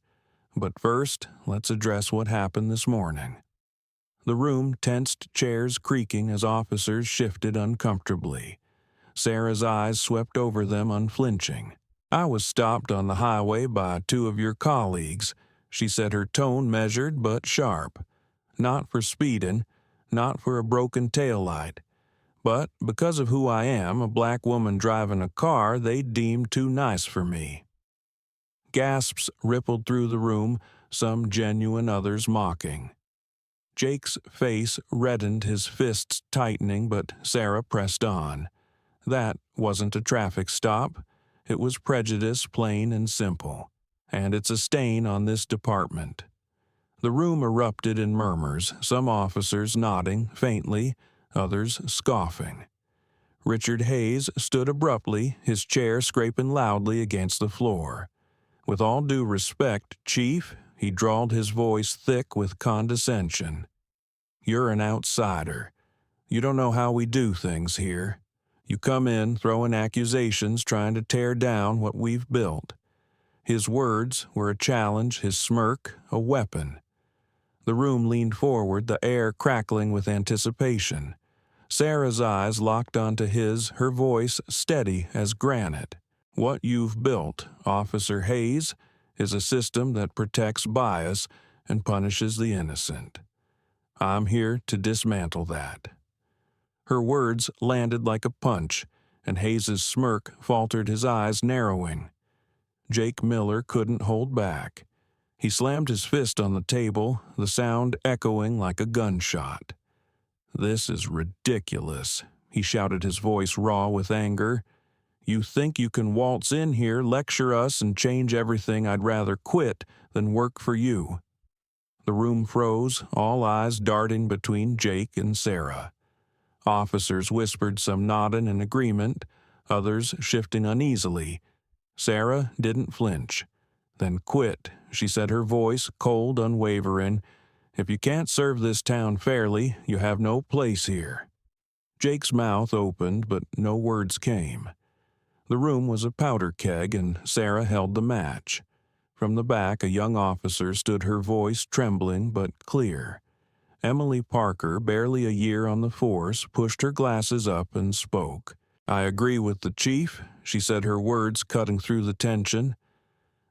But first, let's address what happened this morning." The room tensed, chairs creaking as officers shifted uncomfortably. Sarah's eyes swept over them unflinching. "I was stopped on the highway by 2 of your colleagues," she said, her tone measured but sharp. "Not for speeding, not for a broken taillight, but because of who I am, a black woman driving a car they deemed too nice for me." Gasps rippled through the room, some genuine, others mocking. Jake's face reddened, his fists tightening, but Sarah pressed on. That wasn't a traffic stop. It was prejudice, plain and simple. And it's a stain on this department. The room erupted in murmurs, some officers nodding faintly, others scoffing. Richard Hayes stood abruptly, his chair scraping loudly against the floor. "With all due respect, Chief," he drawled, his voice thick with condescension. "You're an outsider. You don't know how we do things here. You come in throwing accusations, trying to tear down what we've built." His words were a challenge, his smirk a weapon. The room leaned forward, the air crackling with anticipation. Sarah's eyes locked onto his, her voice steady as granite. "What you've built, Officer Hayes, is a system that protects bias and punishes the innocent. I'm here to dismantle that." Her words landed like a punch, and Hayes's smirk faltered, his eyes narrowing. Jake Miller couldn't hold back. He slammed his fist on the table, the sound echoing like a gunshot. "This is ridiculous," he shouted, his voice raw with anger. "You think you can waltz in here, lecture us, and change everything? I'd rather quit than work for you." The room froze, all eyes darting between Jake and Sarah. Officers whispered, some nodding in agreement, others shifting uneasily. Sarah didn't flinch. "Then quit," she said, her voice cold, unwavering. "If you can't serve this town fairly, you have no place here." Jake's mouth opened, but no words came. The room was a powder keg, and Sarah held the match. From the back, a young officer stood, her voice trembling but clear. Emily Parker, barely a year on the force, pushed her glasses up and spoke. "I agree with the chief," she said, her words cutting through the tension.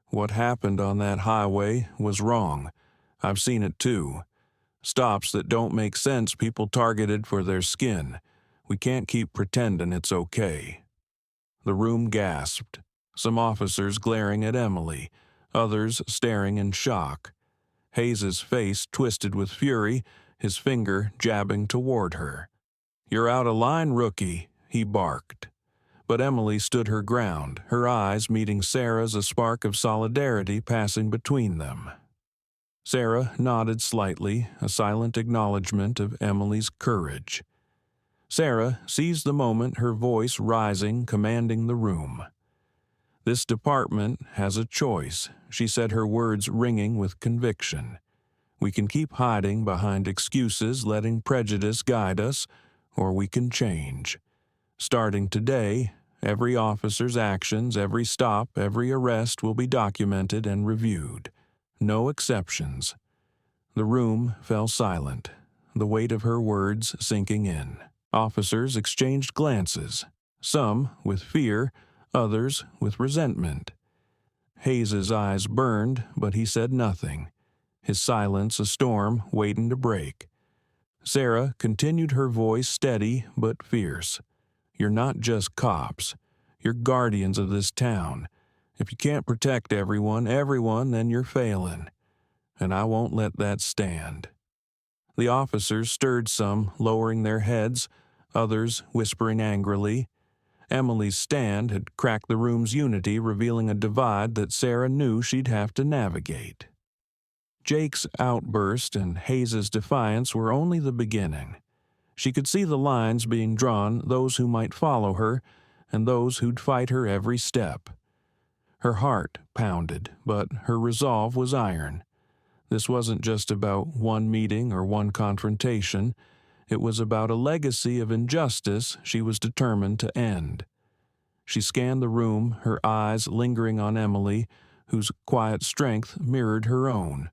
"What happened on that highway was wrong. I've seen it too. Stops that don't make sense, people targeted for their skin. We can't keep pretending it's okay." The room gasped, some officers glaring at Emily, others staring in shock. Hayes's face twisted with fury, his finger jabbing toward her. "You're out of line, rookie," he barked. But Emily stood her ground, her eyes meeting Sarah's, a spark of solidarity passing between them. Sarah nodded slightly, a silent acknowledgement of Emily's courage. Sarah seized the moment, her voice rising, commanding the room. "This department has a choice," she said, her words ringing with conviction. "We can keep hiding behind excuses, letting prejudice guide us, or we can change. Starting today, every officer's actions, every stop, every arrest will be documented and reviewed. No exceptions." The room fell silent, the weight of her words sinking in. Officers exchanged glances, some with fear, others with resentment. Hayes's eyes burned, but he said nothing, his silence a storm waiting to break. Sarah continued, her voice steady but fierce. "You're not just cops. You're guardians of this town. If you can't protect everyone, then you're failing. And I won't let that stand." The officers stirred, some lowering their heads, others whispering angrily. Emily's stand had cracked the room's unity, revealing a divide that Sarah knew she'd have to navigate. Jake's outburst and Hayes's defiance were only the beginning. She could see the lines being drawn, those who might follow her, and those who'd fight her every step. Her heart pounded, but her resolve was iron. This wasn't just about one meeting or one confrontation. It was about a legacy of injustice she was determined to end. She scanned the room, her eyes lingering on Emily, whose quiet strength mirrored her own.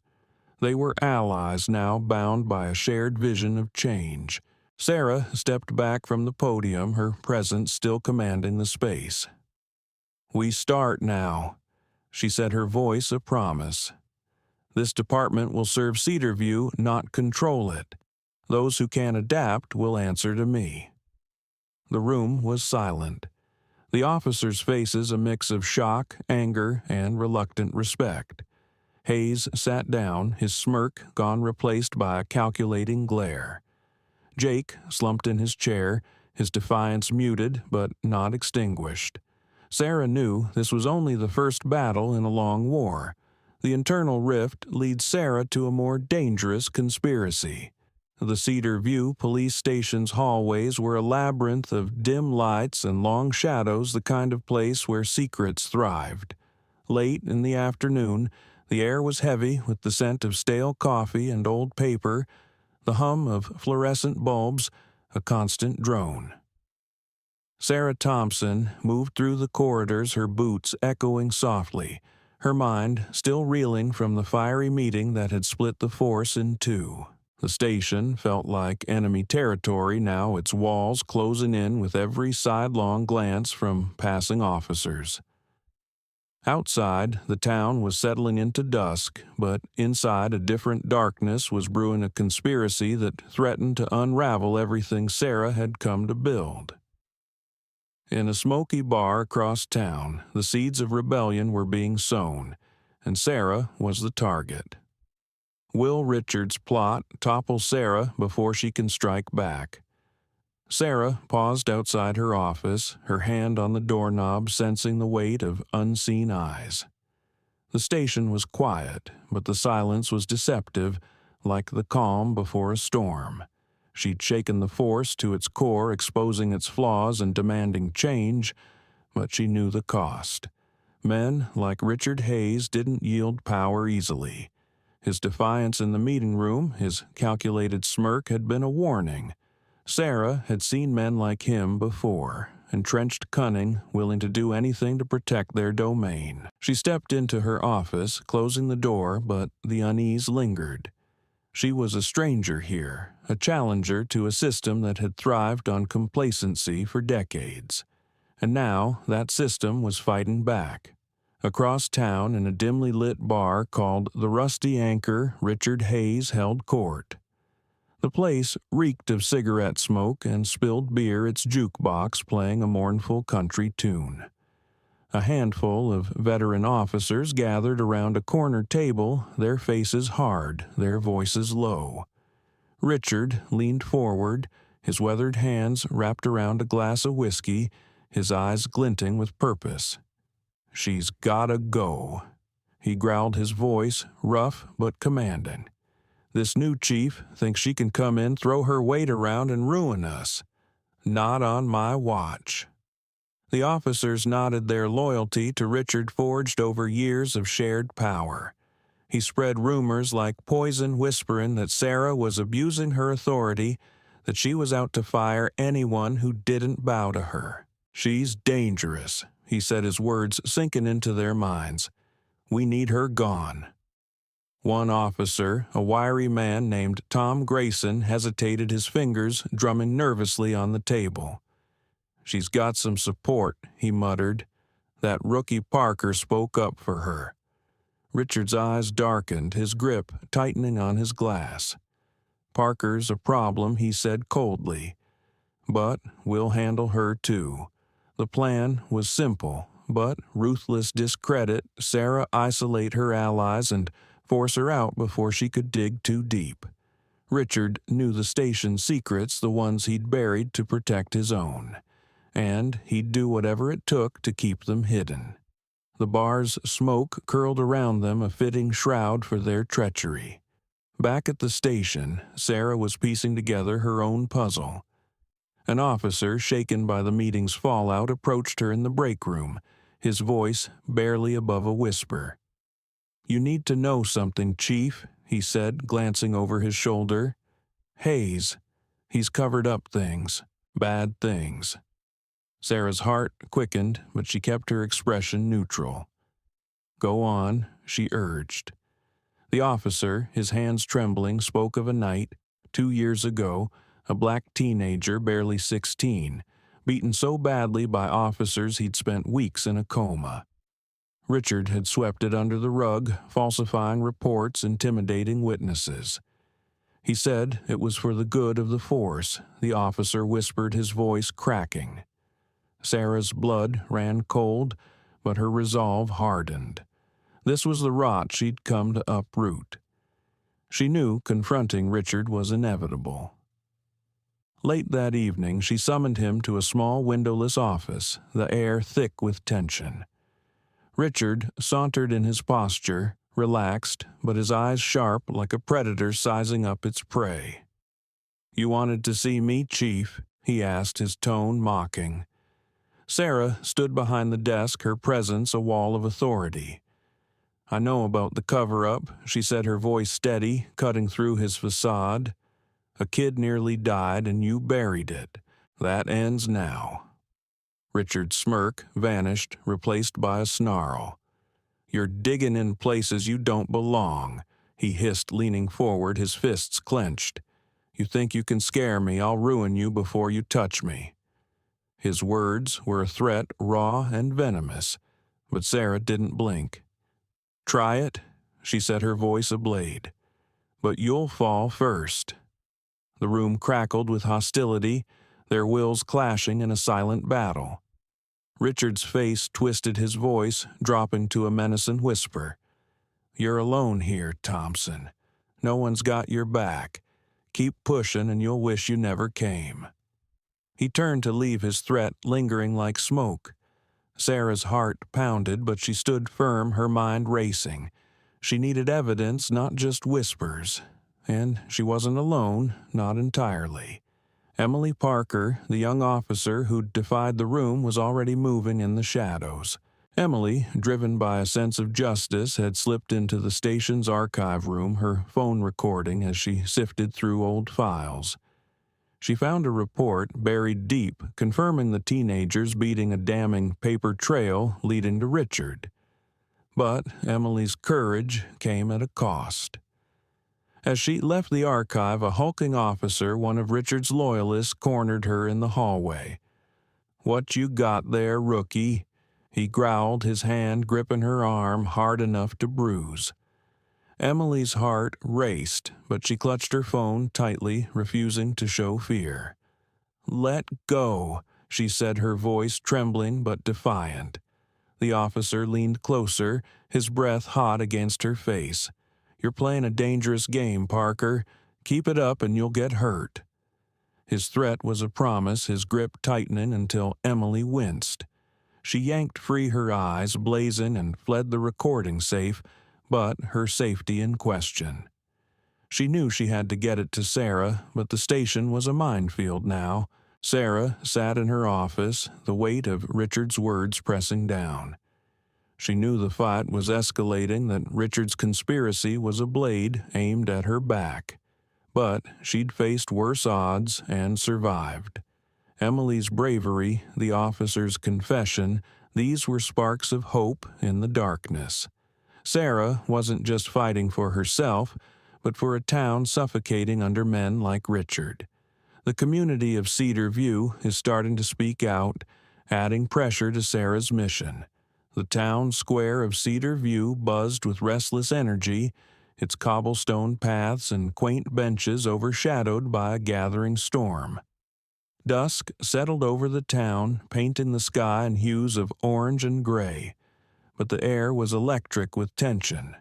They were allies now, bound by a shared vision of change. Sarah stepped back from the podium, her presence still commanding the space. "We start now," she said, her voice a promise. "This department will serve Cedar View, not control it. Those who can adapt will answer to me." The room was silent. The officers' faces a mix of shock, anger, and reluctant respect. Hayes sat down, his smirk gone, replaced by a calculating glare. Jake slumped in his chair, his defiance muted but not extinguished. Sarah knew this was only the first battle in a long war. The internal rift leads Sarah to a more dangerous conspiracy. The Cedar View police station's hallways were a labyrinth of dim lights and long shadows, the kind of place where secrets thrived. Late in the afternoon, the air was heavy with the scent of stale coffee and old paper, the hum of fluorescent bulbs, a constant drone. Sarah Thompson moved through the corridors, her boots echoing softly, her mind still reeling from the fiery meeting that had split the force in two. The station felt like enemy territory now, its walls closing in with every sidelong glance from passing officers. Outside, the town was settling into dusk, but inside a different darkness was brewing a conspiracy that threatened to unravel everything Sarah had come to build. In a smoky bar across town, the seeds of rebellion were being sown, and Sarah was the target. Will Richards' plot topples Sarah before she can strike back. Sarah paused outside her office, her hand on the doorknob, sensing the weight of unseen eyes. The station was quiet, but the silence was deceptive, like the calm before a storm. She'd shaken the force to its core, exposing its flaws and demanding change, but she knew the cost. Men like Richard Hayes didn't yield power easily. His defiance in the meeting room, his calculated smirk, had been a warning. Sarah had seen men like him before, entrenched cunning, willing to do anything to protect their domain. She stepped into her office, closing the door, but the unease lingered. She was a stranger here, a challenger to a system that had thrived on complacency for decades. And now that system was fighting back. Across town, in a dimly lit bar called the Rusty Anchor, Richard Hayes held court. The place reeked of cigarette smoke and spilled beer, its jukebox playing a mournful country tune. A handful of veteran officers gathered around a corner table, their faces hard, their voices low. Richard leaned forward, his weathered hands wrapped around a glass of whiskey, his eyes glinting with purpose. "She's gotta go," he growled, his voice rough but commanding. "This new chief thinks she can come in, throw her weight around, and ruin us. Not on my watch." The officers nodded their loyalty to Richard, forged over years of shared power. He spread rumors like poison, whispering that Sarah was abusing her authority, that she was out to fire anyone who didn't bow to her. "She's dangerous," he said, his words sinking into their minds. "We need her gone." One officer, a wiry man named Tom Grayson, hesitated, his fingers drumming nervously on the table. "She's got some support," he muttered. "That rookie Parker spoke up for her." Richard's eyes darkened, his grip tightening on his glass. "Parker's a problem," he said coldly. "But we'll handle her too." The plan was simple, but ruthless discredit Sarah, isolate her allies, and force her out before she could dig too deep. Richard knew the station's secrets, the ones he'd buried to protect his own, and he'd do whatever it took to keep them hidden. The bar's smoke curled around them, a fitting shroud for their treachery. Back at the station, Sarah was piecing together her own puzzle. An officer, shaken by the meeting's fallout, approached her in the break room, his voice barely above a whisper. "You need to know something, Chief," he said, glancing over his shoulder. "Hayes. He's covered up things. Bad things." Sarah's heart quickened, but she kept her expression neutral. "Go on," she urged. The officer, his hands trembling, spoke of a night, 2 years ago, a black teenager, barely 16, beaten so badly by officers he'd spent weeks in a coma. Richard had swept it under the rug, falsifying reports, intimidating witnesses. He said it was for the good of the force, the officer whispered, his voice cracking. Sarah's blood ran cold, but her resolve hardened. This was the rot she'd come to uproot. She knew confronting Richard was inevitable. Late that evening, she summoned him to a small windowless office, the air thick with tension. Richard sauntered in his posture, relaxed, but his eyes sharp like a predator sizing up its prey. "You wanted to see me, Chief?" he asked, his tone mocking. Sarah stood behind the desk, her presence a wall of authority. "I know about the cover-up," she said, her voice steady, cutting through his facade. "A kid nearly died and you buried it. That ends now." Richard's smirk vanished, replaced by a snarl. "You're digging in places you don't belong," he hissed, leaning forward, his fists clenched. "You think you can scare me? I'll ruin you before you touch me." His words were a threat, raw and venomous, but Sarah didn't blink. "Try it," she said, her voice ablade. "But you'll fall first." The room crackled with hostility, their wills clashing in a silent battle. Richard's face twisted, his voice dropping to a menacing whisper. "You're alone here, Thompson. No one's got your back. Keep pushing and you'll wish you never came." He turned to leave, his threat lingering like smoke. Sarah's heart pounded, but she stood firm, her mind racing. She needed evidence, not just whispers. And she wasn't alone, not entirely. Emily Parker, the young officer who'd defied the room, was already moving in the shadows. Emily, driven by a sense of justice, had slipped into the station's archive room, her phone recording as she sifted through old files. She found a report buried deep, confirming the teenagers beating a damning paper trail leading to Richard. But Emily's courage came at a cost. As she left the archive, a hulking officer, one of Richard's loyalists, cornered her in the hallway. "What you got there, rookie?" he growled, his hand gripping her arm hard enough to bruise. Emily's heart raced, but she clutched her phone tightly, refusing to show fear. "Let go," she said, her voice trembling but defiant. The officer leaned closer, his breath hot against her face. "You're playing a dangerous game, Parker. Keep it up and you'll get hurt." His threat was a promise, his grip tightening until Emily winced. She yanked free her eyes, blazing, and fled the recording safe, but her safety in question. She knew she had to get it to Sarah, but the station was a minefield now. Sarah sat in her office, the weight of Richard's words pressing down. She knew the fight was escalating, that Richard's conspiracy was a blade aimed at her back. But she'd faced worse odds and survived. Emily's bravery, the officer's confession, these were sparks of hope in the darkness. Sarah wasn't just fighting for herself, but for a town suffocating under men like Richard. The community of Cedar View is starting to speak out, adding pressure to Sarah's mission. The town square of Cedar View buzzed with restless energy, its cobblestone paths and quaint benches overshadowed by a gathering storm. Dusk settled over the town, painting the sky in hues of orange and gray, but the air was electric with tension.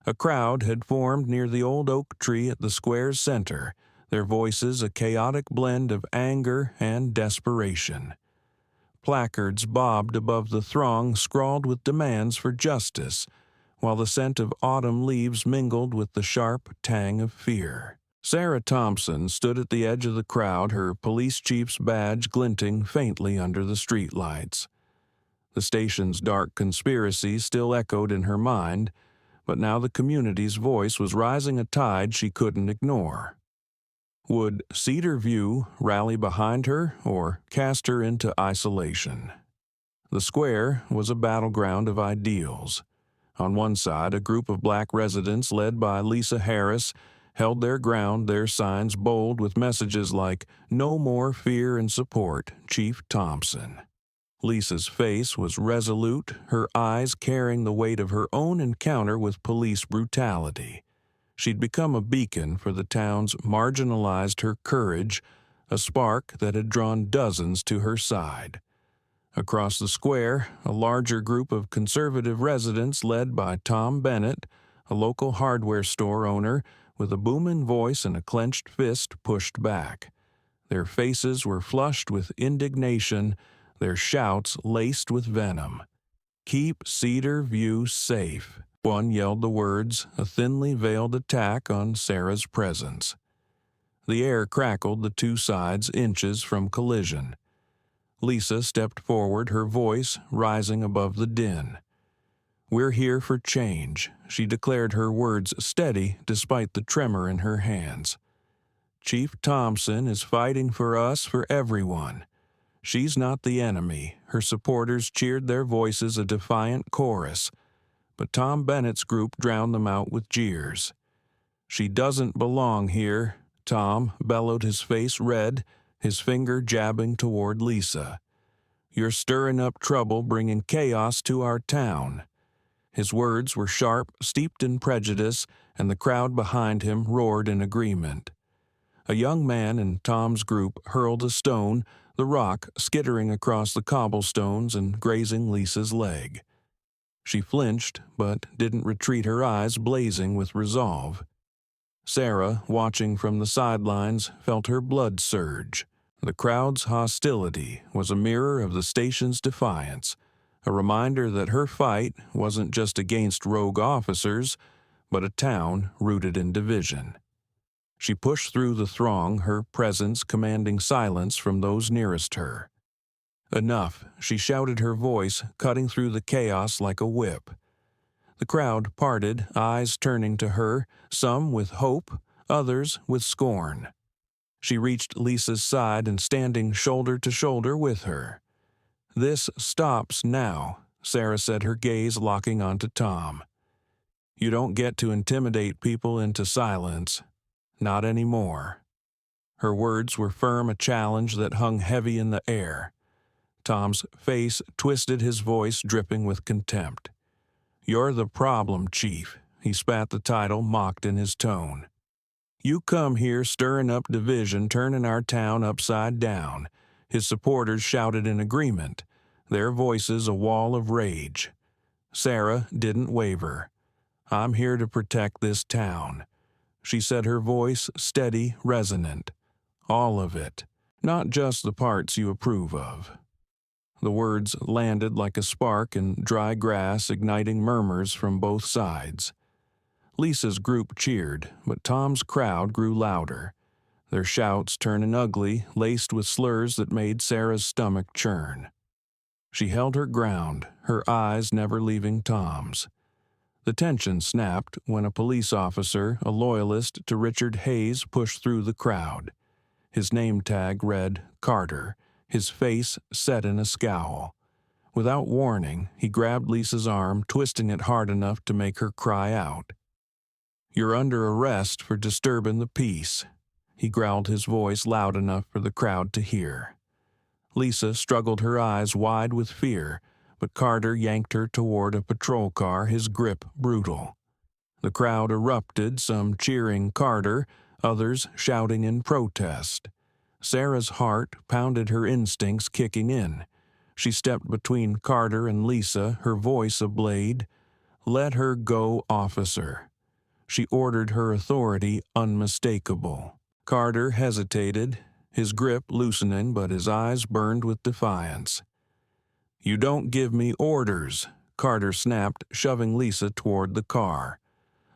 A crowd had formed near the old oak tree at the square's center, their voices a chaotic blend of anger and desperation. Placards bobbed above the throng, scrawled with demands for justice, while the scent of autumn leaves mingled with the sharp tang of fear. Sarah Thompson stood at the edge of the crowd, her police chief's badge glinting faintly under the streetlights. The station's dark conspiracy still echoed in her mind, but now the community's voice was rising a tide she couldn't ignore. Would Cedar View rally behind her or cast her into isolation? The square was a battleground of ideals. On one side, a group of black residents led by Lisa Harris held their ground, their signs bold with messages like, "No more fear and support, Chief Thompson." Lisa's face was resolute, her eyes carrying the weight of her own encounter with police brutality. She'd become a beacon for the town's marginalized her courage, a spark that had drawn dozens to her side. Across the square, a larger group of conservative residents led by Tom Bennett, a local hardware store owner, with a booming voice and a clenched fist pushed back. Their faces were flushed with indignation, their shouts laced with venom. "Keep Cedar View safe," one yelled the words, a thinly veiled attack on Sarah's presence. The air crackled the two sides inches from collision. Lisa stepped forward, her voice rising above the din. "We're here for change," she declared, her words steady despite the tremor in her hands. "Chief Thompson is fighting for us, for everyone. She's not the enemy." Her supporters cheered, their voices a defiant chorus, but Tom Bennett's group drowned them out with jeers. "She doesn't belong here," Tom bellowed, his face red, his finger jabbing toward Lisa. "You're stirring up trouble, bringing chaos to our town." His words were sharp, steeped in prejudice, and the crowd behind him roared in agreement. A young man in Tom's group hurled a stone, the rock skittering across the cobblestones and grazing Lisa's leg. She flinched, but didn't retreat, her eyes blazing with resolve. Sarah, watching from the sidelines, felt her blood surge. The crowd's hostility was a mirror of the station's defiance, a reminder that her fight wasn't just against rogue officers, but a town rooted in division. She pushed through the throng, her presence commanding silence from those nearest her. "Enough," she shouted, her voice cutting through the chaos like a whip. The crowd parted, eyes turning to her, some with hope, others with scorn. She reached Lisa's side and standing shoulder to shoulder with her. "This stops now," Sarah said, her gaze locking onto Tom. "You don't get to intimidate people into silence. Not anymore." Her words were firm, a challenge that hung heavy in the air. Tom's face twisted, his voice dripping with contempt. "You're the problem, Chief. He spat the title, mocked in his tone. "You come here stirring up division, turning our town upside down." His supporters shouted in agreement, their voices a wall of rage. Sarah didn't waver. "I'm here to protect this town," she said, her voice steady, resonant. "All of it, not just the parts you approve of." The words landed like a spark in dry grass, igniting murmurs from both sides. Lisa's group cheered, but Tom's crowd grew louder, their shouts turning ugly, laced with slurs that made Sarah's stomach churn. She held her ground, her eyes never leaving Tom's. The tension snapped when a police officer, a loyalist to Richard Hayes, pushed through the crowd. His name tag read Carter, his face set in a scowl. Without warning, he grabbed Lisa's arm, twisting it hard enough to make her cry out. "You're under arrest for disturbing the peace." He growled, his voice loud enough for the crowd to hear. Lisa struggled, her eyes wide with fear, but Carter yanked her toward a patrol car, his grip brutal. The crowd erupted, some cheering Carter, others shouting in protest. Sarah's heart pounded, her instincts kicking in. She stepped between Carter and Lisa, her voice a blade. "Let her go, officer." She ordered, her authority unmistakable. Carter hesitated, his grip loosening, but his eyes burned with defiance. "You don't give me orders," Carter snapped, shoving Lisa toward the car.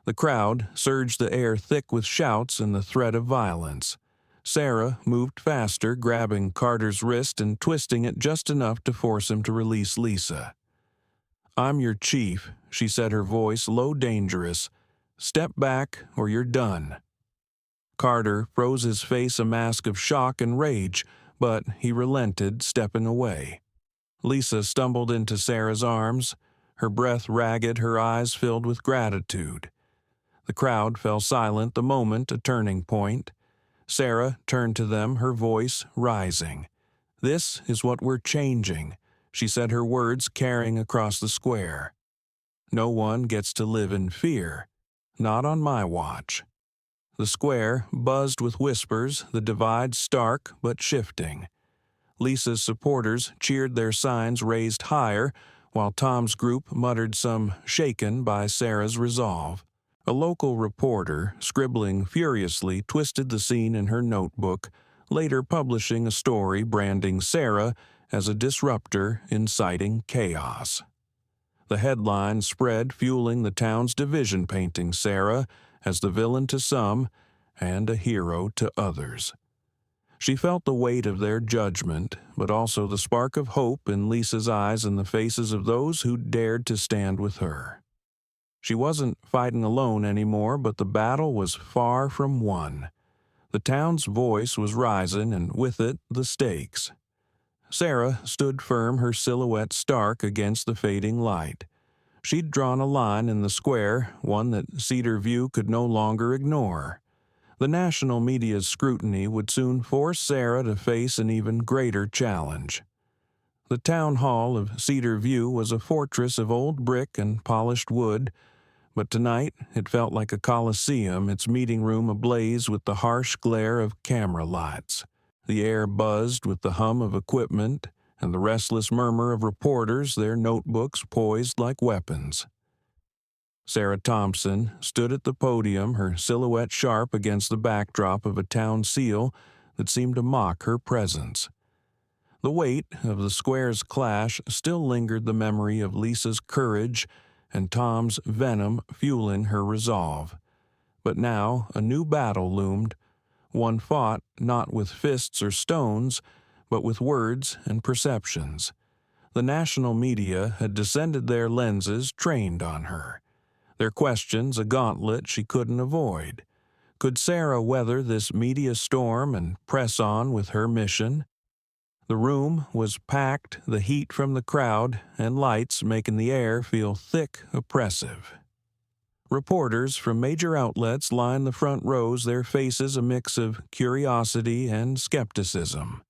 The crowd surged, the air thick with shouts and the threat of violence. Sarah moved faster, grabbing Carter's wrist and twisting it just enough to force him to release Lisa. "I'm your chief," she said, her voice low, dangerous. "Step back or you're done." Carter froze, his face a mask of shock and rage, but he relented, stepping away. Lisa stumbled into Sarah's arms, her breath ragged, her eyes filled with gratitude. The crowd fell silent, the moment a turning point. Sarah turned to them, her voice rising. "This is what we're changing," she said, her words carrying across the square. "No one gets to live in fear. Not on my watch." The square buzzed with whispers, the divide stark but shifting. Lisa's supporters cheered, their signs raised higher, while Tom's group muttered, some shaken by Sarah's resolve. A local reporter, scribbling furiously, twisted the scene in her notebook, later publishing a story branding Sarah as a disruptor inciting chaos. The headline spread, fueling the town's division, painting Sarah as the villain to some and a hero to others. She felt the weight of their judgment, but also the spark of hope in Lisa's eyes and the faces of those who dared to stand with her. She wasn't fighting alone anymore, but the battle was far from won. The town's voice was rising, and with it, the stakes. Sarah stood firm, her silhouette stark against the fading light. She'd drawn a line in the square, one that Cedar View could no longer ignore. The national media's scrutiny would soon force Sarah to face an even greater challenge. The town hall of Cedar View was a fortress of old brick and polished wood, but tonight it felt like a coliseum, its meeting room ablaze with the harsh glare of camera lights. The air buzzed with the hum of equipment and the restless murmur of reporters, their notebooks poised like weapons. Sarah Thompson stood at the podium, her silhouette sharp against the backdrop of a town seal that seemed to mock her presence. The weight of the square's clash still lingered, the memory of Lisa's courage and Tom's venom fueling her resolve. But now a new battle loomed, one fought not with fists or stones, but with words and perceptions. The national media had descended their lenses, trained on her. Their questions a gauntlet she couldn't avoid. Could Sarah weather this media storm and press on with her mission? The room was packed, the heat from the crowd and lights making the air feel thick, oppressive. Reporters from major outlets lined the front rows, their faces a mix of curiosity and skepticism.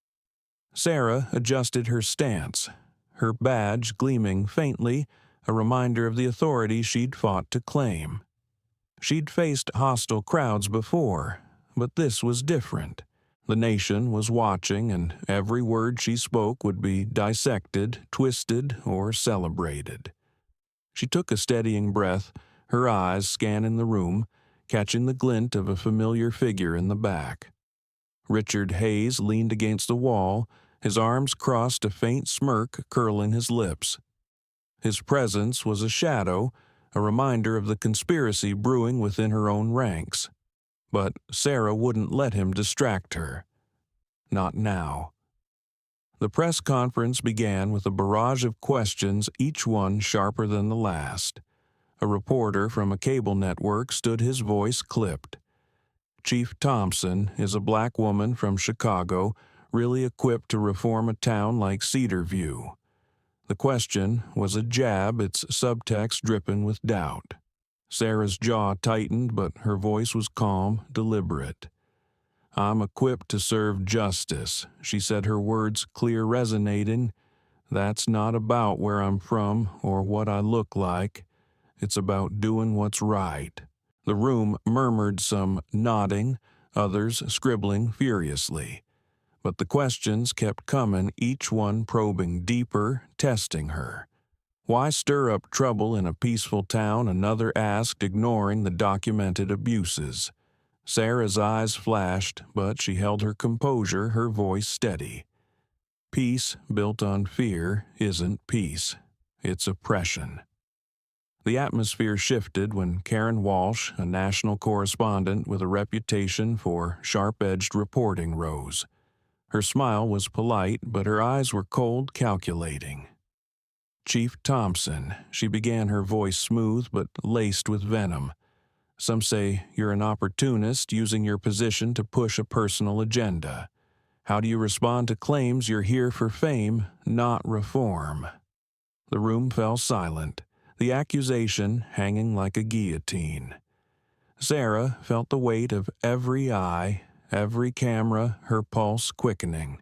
Sarah adjusted her stance, her badge gleaming faintly, a reminder of the authority she'd fought to claim. She'd faced hostile crowds before, but this was different. The nation was watching, and every word she spoke would be dissected, twisted, or celebrated. She took a steadying breath, her eyes scanning the room, catching the glint of a familiar figure in the back. Richard Hayes leaned against the wall, his arms crossed, a faint smirk curling his lips. His presence was a shadow, a reminder of the conspiracy brewing within her own ranks. But Sarah wouldn't let him distract her. Not now. The press conference began with a barrage of questions, each one sharper than the last. A reporter from a cable network stood, his voice clipped. Chief Thompson is a black woman from Chicago, really equipped to reform a town like Cedar View. The question was a jab, its subtext dripping with doubt. Sarah's jaw tightened, but her voice was calm, deliberate. "I'm equipped to serve justice," she said, her words clear, resonating. "That's not about where I'm from or what I look like. It's about doing what's right." The room murmured, some nodding, others scribbling furiously. But the questions kept coming, each one probing deeper, testing her. "Why stir up trouble in a peaceful town?" another asked, ignoring the documented abuses. Sarah's eyes flashed, but she held her composure, her voice steady. "Peace built on fear isn't peace. It's oppression." The atmosphere shifted when Karen Walsh, a national correspondent with a reputation for sharp-edged reporting, rose. Her smile was polite, but her eyes were cold, calculating. "Chief Thompson," she began, her voice smooth but laced with venom. "Some say you're an opportunist using your position to push a personal agenda. How do you respond to claims you're here for fame, not reform?" The room fell silent, the accusation hanging like a guillotine. Sarah felt the weight of every eye, every camera, her pulse quickening.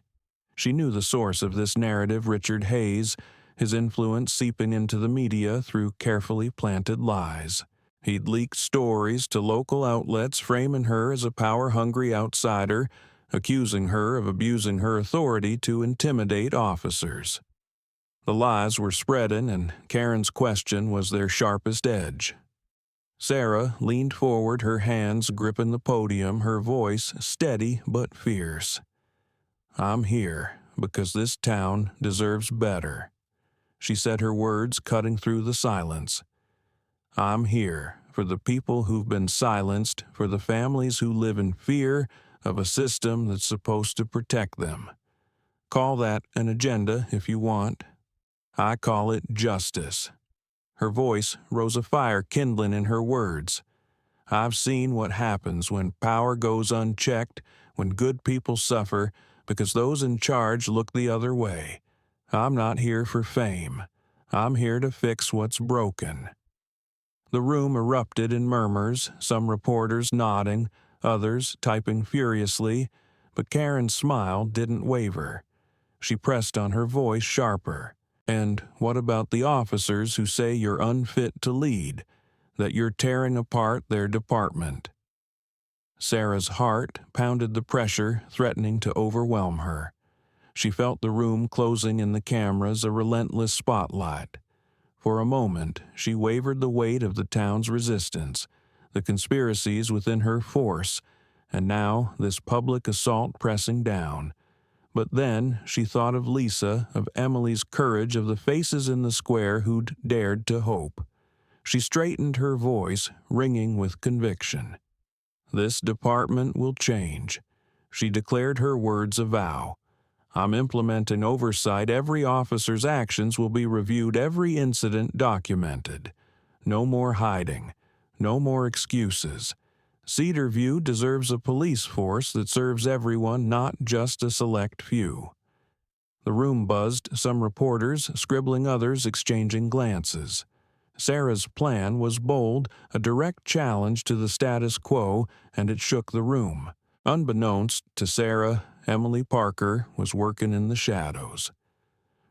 She knew the source of this narrative, Richard Hayes, his influence seeping into the media through carefully planted lies. He'd leaked stories to local outlets framing her as a power-hungry outsider, accusing her of abusing her authority to intimidate officers. The lies were spreading, and Karen's question was their sharpest edge. Sarah leaned forward, her hands gripping the podium, her voice steady but fierce. "I'm here because this town deserves better." She said, her words cutting through the silence. "I'm here for the people who've been silenced, for the families who live in fear of a system that's supposed to protect them. Call that an agenda if you want. I call it justice." Her voice rose, a fire kindling in her words. "I've seen what happens when power goes unchecked, when good people suffer because those in charge look the other way. I'm not here for fame. I'm here to fix what's broken." The room erupted in murmurs, some reporters nodding, others typing furiously, but Karen's smile didn't waver. She pressed on, her voice sharper. "And what about the officers who say you're unfit to lead, that you're tearing apart their department?" Sarah's heart pounded, the pressure threatening to overwhelm her. She felt the room closing in, the cameras a relentless spotlight. For a moment, she wavered, the weight of the town's resistance, the conspiracies within her force, and now this public assault pressing down. But then she thought of Lisa, of Emily's courage, of the faces in the square who'd dared to hope. She straightened, her voice ringing with conviction. "This department will change." She declared, her words a vow. "I'm implementing oversight. Every officer's actions will be reviewed, every incident documented. No more hiding. No more excuses. Cedar View deserves a police force that serves everyone, not just a select few." The room buzzed, some reporters scribbling, others exchanging glances. Sarah's plan was bold, a direct challenge to the status quo, and it shook the room. Unbeknownst to Sarah, Emily Parker was working in the shadows.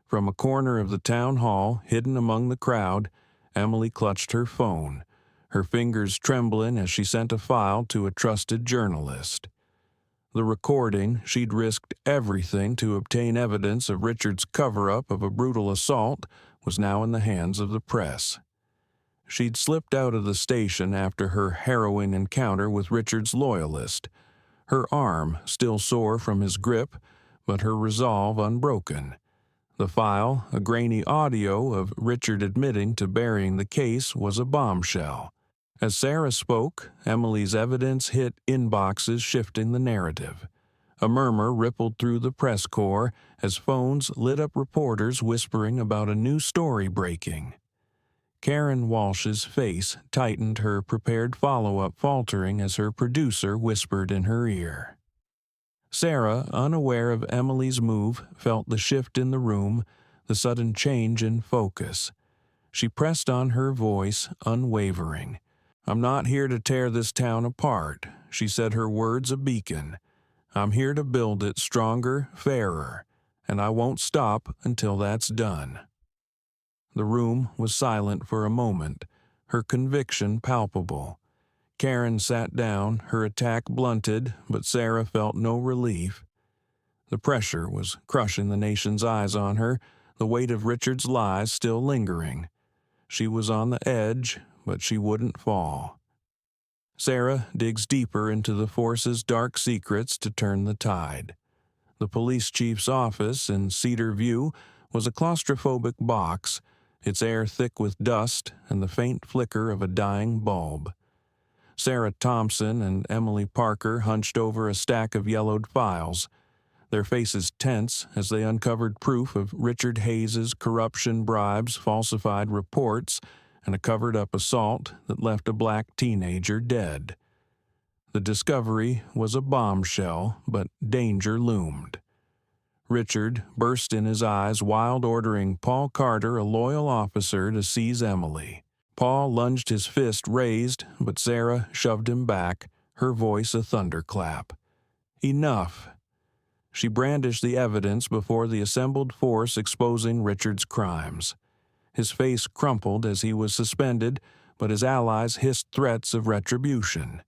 From a corner of the town hall, hidden among the crowd, Emily clutched her phone. her fingers trembling as she sent a file to a trusted journalist. The recording she'd risked everything to obtain evidence of Richard's cover-up of a brutal assault was now in the hands of the press. She'd slipped out of the station after her harrowing encounter with Richard's loyalist, her arm still sore from his grip, but her resolve unbroken. The file, a grainy audio of Richard admitting to burying the case, was a bombshell. As Sarah spoke, Emily's evidence hit inboxes, shifting the narrative. A murmur rippled through the press corps as phones lit up reporters whispering about a new story breaking. Karen Walsh's face tightened, her prepared follow-up faltering as her producer whispered in her ear. Sarah, unaware of Emily's move, felt the shift in the room, the sudden change in focus. She pressed on her voice, unwavering. "I'm not here to tear this town apart," she said, her words a beacon. "I'm here to build it stronger, fairer, and I won't stop until that's done." The room was silent for a moment, her conviction palpable. Karen sat down, her attack blunted, but Sarah felt no relief. The pressure was crushing the nation's eyes on her, the weight of Richard's lies still lingering. She was on the edge, but she wouldn't fall. Sarah digs deeper into the force's dark secrets to turn the tide. The police chief's office in Cedar View was a claustrophobic box, its air thick with dust and the faint flicker of a dying bulb. Sarah Thompson and Emily Parker hunched over a stack of yellowed files, their faces tense as they uncovered proof of Richard Hayes's corruption, bribes, falsified reports, and a covered-up assault that left a black teenager dead. The discovery was a bombshell, but danger loomed. Richard burst in his eyes, wild, ordering Paul Carter, a loyal officer, to seize Emily. Paul lunged, his fist raised, but Sarah shoved him back, her voice a thunderclap. "Enough." She brandished the evidence before the assembled force, exposing Richard's crimes. His face crumpled as he was suspended, but his allies hissed threats of retribution.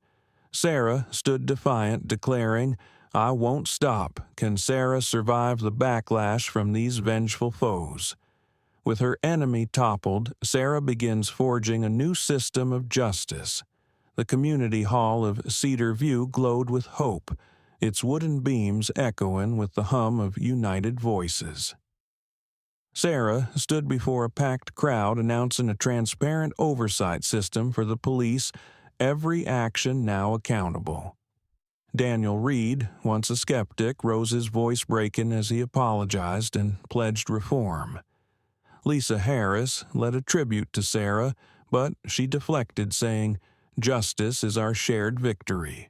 Sarah stood defiant, declaring, "I won't stop. Can Sarah survive the backlash from these vengeful foes?" With her enemy toppled, Sarah begins forging a new system of justice. The community hall of Cedar View glowed with hope, its wooden beams echoing with the hum of united voices. Sarah stood before a packed crowd announcing a transparent oversight system for the police, every action now accountable. Daniel Reed, once a skeptic, rose, his voice breaking as he apologized and pledged reform. Lisa Harris led a tribute to Sarah, but she deflected, saying, "Justice is our shared victory."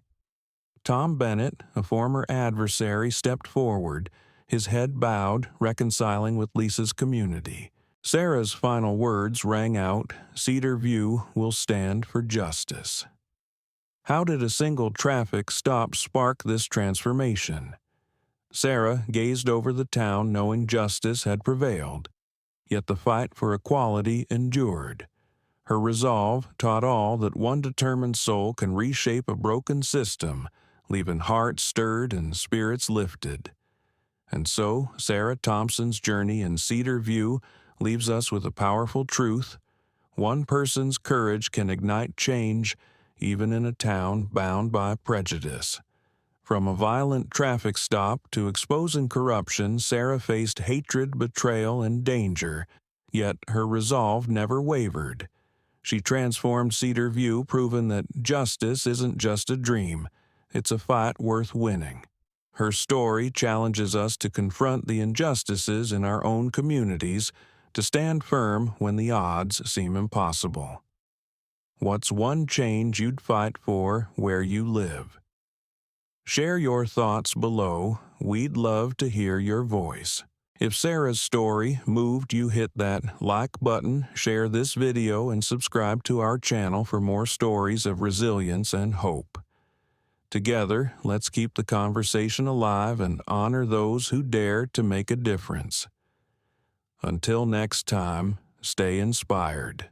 Tom Bennett, a former adversary, stepped forward, his head bowed, reconciling with Lisa's community. Sarah's final words rang out, "Cedar View will stand for justice." How did a single traffic stop spark this transformation? Sarah gazed over the town knowing justice had prevailed. Yet the fight for equality endured. Her resolve taught all that one determined soul can reshape a broken system, leaving hearts stirred and spirits lifted. And so, Sarah Thompson's journey in Cedar View leaves us with a powerful truth: one person's courage can ignite change, even in a town bound by prejudice. From a violent traffic stop to exposing corruption, Sarah faced hatred, betrayal, and danger, yet her resolve never wavered. She transformed Cedar View, proving that justice isn't just a dream, it's a fight worth winning. Her story challenges us to confront the injustices in our own communities, to stand firm when the odds seem impossible. What's one change you'd fight for where you live? Share your thoughts below. We'd love to hear your voice. If Sarah's story moved you, hit that like button, share this video, and subscribe to our channel for more stories of resilience and hope. Together, let's keep the conversation alive and honor those who dare to make a difference. Until next time, stay inspired.